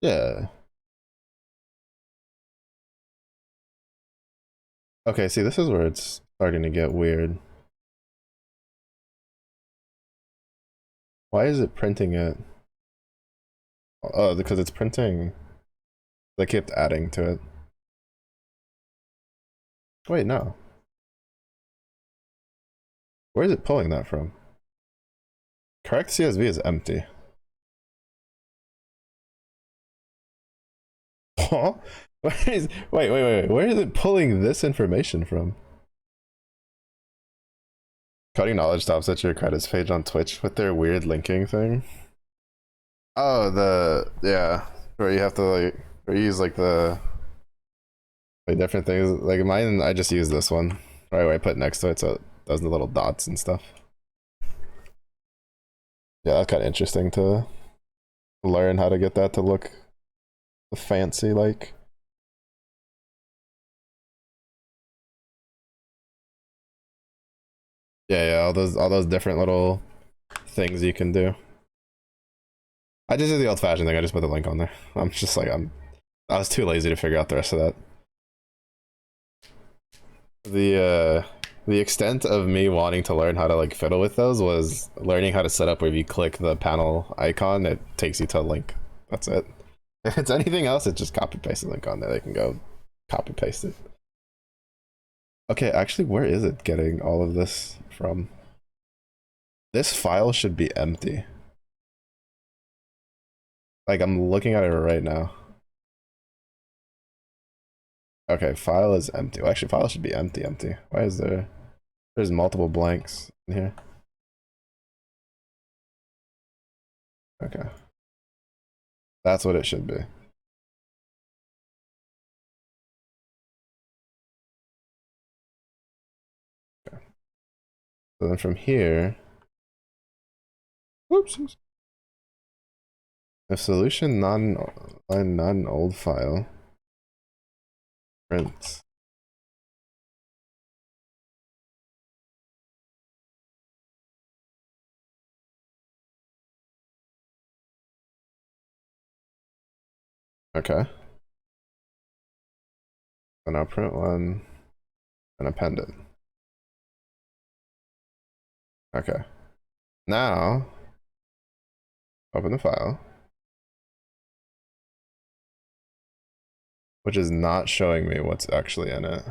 Speaker 1: Yeah. Okay, see, this is where it's starting to get weird. Why is it printing it? Oh, because it's printing. They kept adding to it. Wait, no. Where is it pulling that from? Correct CSV is empty. Huh? Wait, where is it pulling this information from? Coding Knowledge stops at your credits page on Twitch with their weird linking thing. Oh, yeah, where you have to like, or use like the like different things. Like mine, I just use this one, right? Where I put next to it, so it does the little dots and stuff. Yeah, that's kind of interesting to learn how to get that to look fancy like. Yeah, all those different little things you can do. I just did the old-fashioned thing. I just put the link on there. I'm just like I was too lazy to figure out the rest of that. The extent of me wanting to learn how to like fiddle with those was learning how to set up where if you click the panel icon, it takes you to a link. That's it. If it's anything else, it's just copy paste the link on there. They can go copy paste it. Okay, actually, where is it getting all of this from? This file should be empty. Like I'm looking at it right now. Okay, file is empty. Well, actually, file should be empty. Why is there's multiple blanks in here? Okay. That's what it should be. Okay. So then from here, whoops. If solution not an old file, print. Okay. So now print one and append it. Okay. Now, open the file, which is not showing me what's actually in it.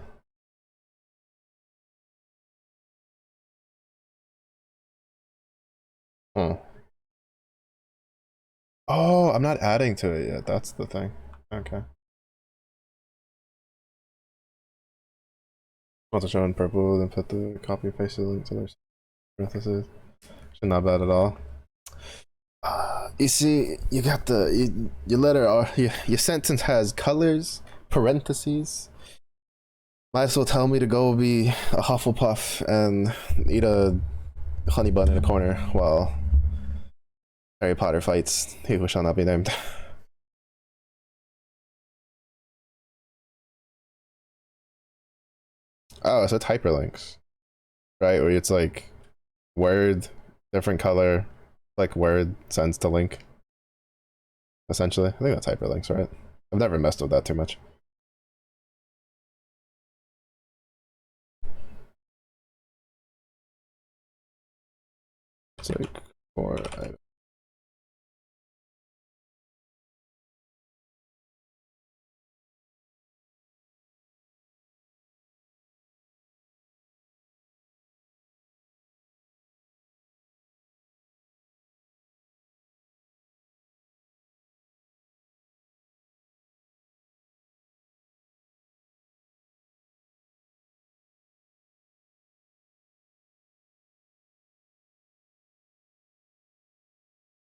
Speaker 1: Huh. Oh, I'm not adding to it yet. That's the thing. Okay. Want to show in purple, then put the copy paste link to their parentheses. Should not bad at all. You see, you got your letter, your sentence has colors, parentheses. Might as well tell me to go be a Hufflepuff and eat a honey bun in a corner while Harry Potter fights he who shall not be named. Oh, so it's hyperlinks, right? Where it's like word, different color, like word sends to link. Essentially, I think that's hyperlinks, right? I've never messed with that too much. Looks like 4 items.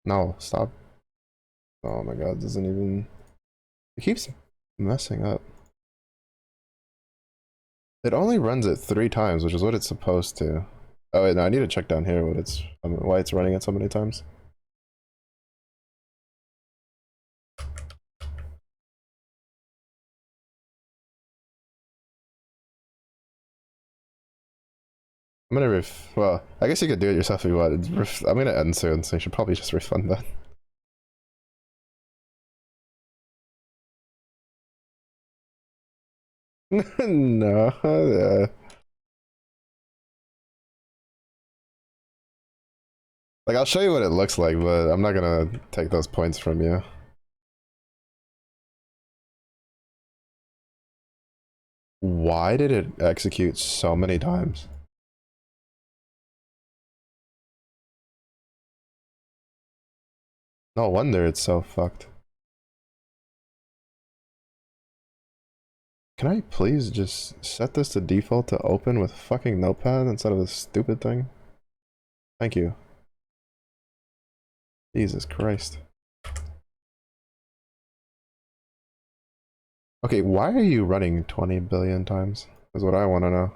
Speaker 1: No, stop. Oh my god, doesn't even. It keeps messing up. It only runs it 3 times, which is what it's supposed to. Oh wait, no, I need to check down here what it's why it's running it so many times. I'm gonna well, I guess you could do it yourself if you wanted. I'm gonna end soon, so you should probably just refund that. No, like I'll show you what it looks like, but I'm not gonna take those points from you. Why did it execute so many times? No wonder it's so fucked. Can I please just set this to default to open with fucking notepad instead of this stupid thing? Thank you. Jesus Christ. Okay, why are you running 20 billion times? Is what I want to know.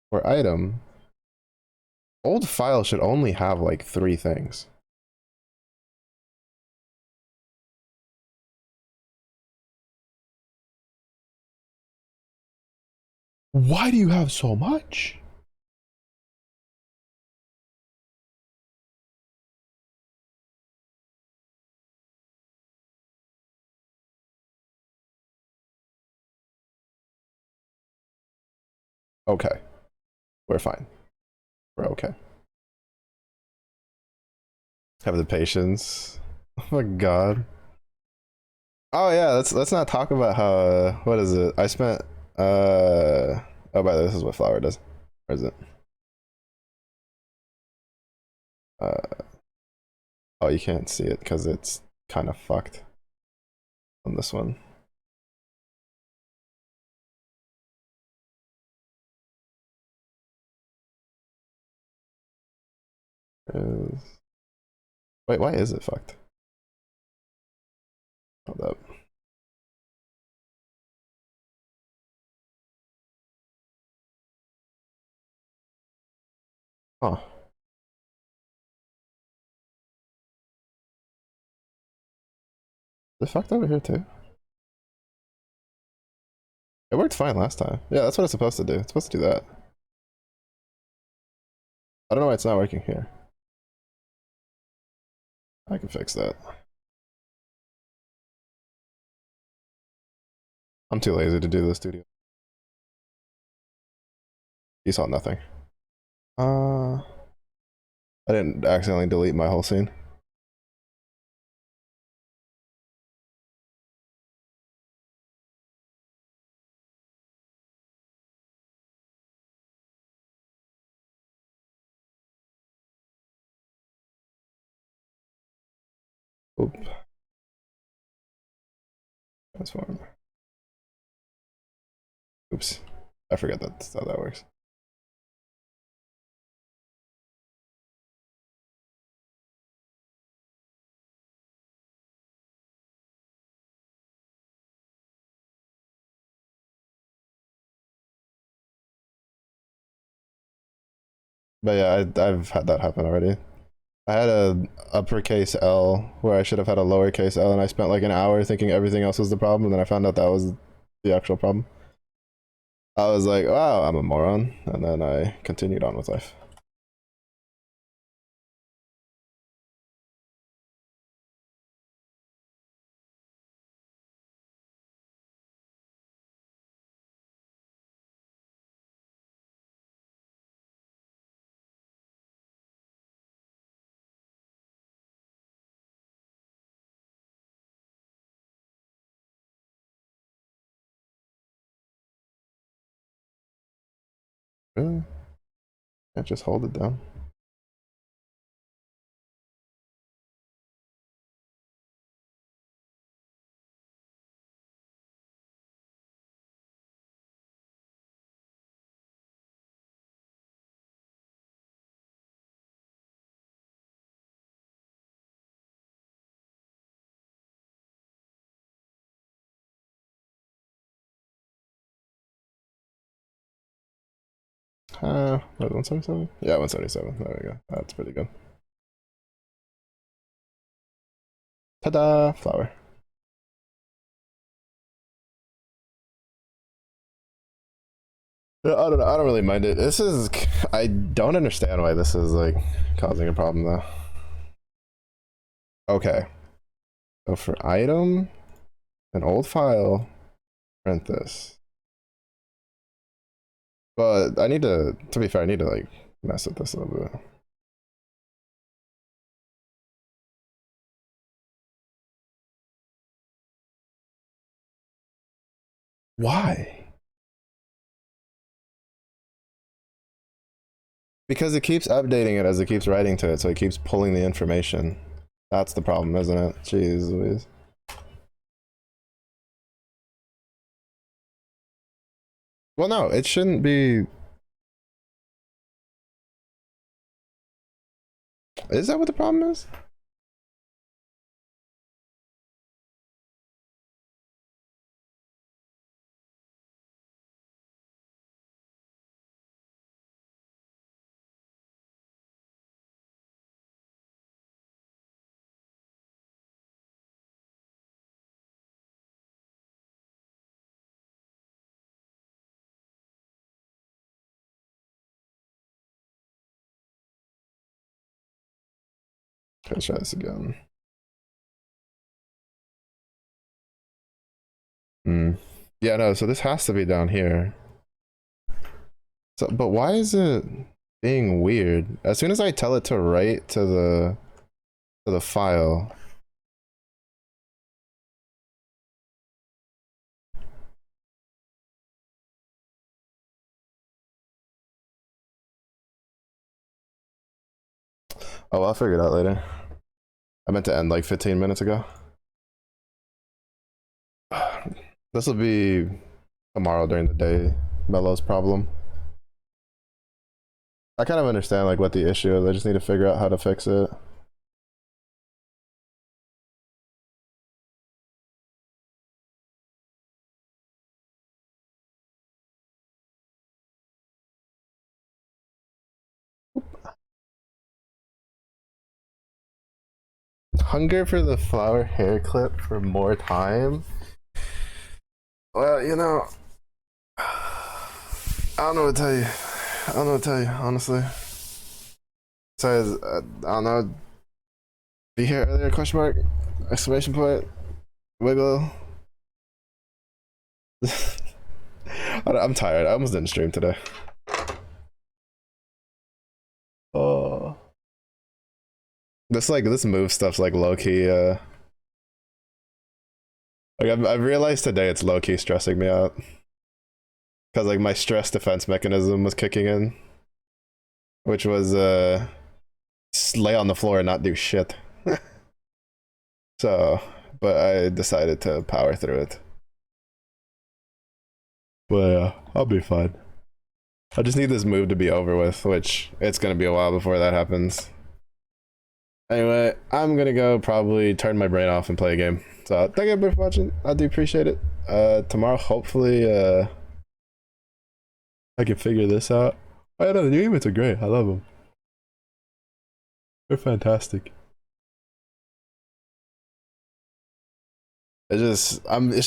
Speaker 1: For item, old file should only have like 3 things. Why do you have so much? Okay, we're fine. We're okay. Have the patience. Oh my god. Oh yeah, let's not talk about how what is it? I spent oh by the way, this is what flour does. Where is it? Uh oh, you can't see it because it's kind of fucked on this one. Is wait, why is it fucked? Hold up. Huh. Is it fucked over here too? It worked fine last time. Yeah, that's what it's supposed to do. It's supposed to do that. I don't know why it's not working here. I can fix that. I'm too lazy to do the studio. You saw nothing. I didn't accidentally delete my whole scene. Oop. Transform. Oops. I forget that's how that works. But yeah, I've had that happen already. I had a uppercase L where I should have had a lowercase L, and I spent like an hour thinking everything else was the problem, and then I found out that was the actual problem. I was like, wow, I'm a moron, and then I continued on with life. Really? Can't just hold it down. What, 177? Yeah, 177. There we go. That's pretty good. Ta-da! Flower. I don't know. I don't really mind it. This is. I don't understand why this is like causing a problem though. Okay. So for item, an old file, print this. But I need to be fair, I need to like mess with this a little bit. Why? Because it keeps updating it as it keeps writing to it, so it keeps pulling the information. That's the problem, isn't it? Jeez Louise. Well, no, it shouldn't be. Is that what the problem is? Let's try this again. Yeah, no, so this has to be down here. So, but why is it being weird? As soon as I tell it to write to the file. Oh, I'll figure it out later. I meant to end like 15 minutes ago. This will be tomorrow during the day. Mello's problem. I kind of understand like what the issue is. I just need to figure out how to fix it. Hunger for the flower hair clip for more time. Well, you know, I don't know what to tell you. I don't know what to tell you, honestly. Says, I don't know. Be here earlier? Question mark? Exclamation point? Wiggle. I'm tired. I almost didn't stream today. Oh. This move stuff's like low key. Like I've realized today it's low key stressing me out. Cause like my stress defense mechanism was kicking in, which was lay on the floor and not do shit. So, but I decided to power through it. But yeah, I'll be fine. I just need this move to be over with, which it's gonna be a while before that happens. Anyway, I'm gonna go probably turn my brain off and play a game. So thank you everybody for watching. I do appreciate it. Tomorrow hopefully I can figure this out. I know the new emotes are great. I love them. They're fantastic. I'm a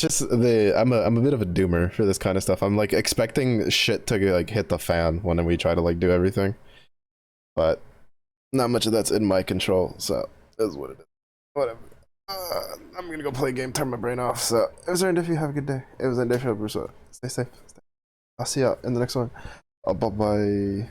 Speaker 1: bit of a doomer for this kind of stuff. I'm like expecting shit to like hit the fan when we try to like do everything, but not much of that's in my control. So that's what it is. Whatever. I'm gonna go play a game, turn my brain off. So it was earned if you have a good day. It was earned if you have a so stay safe. I'll see you in the next one. Bye bye.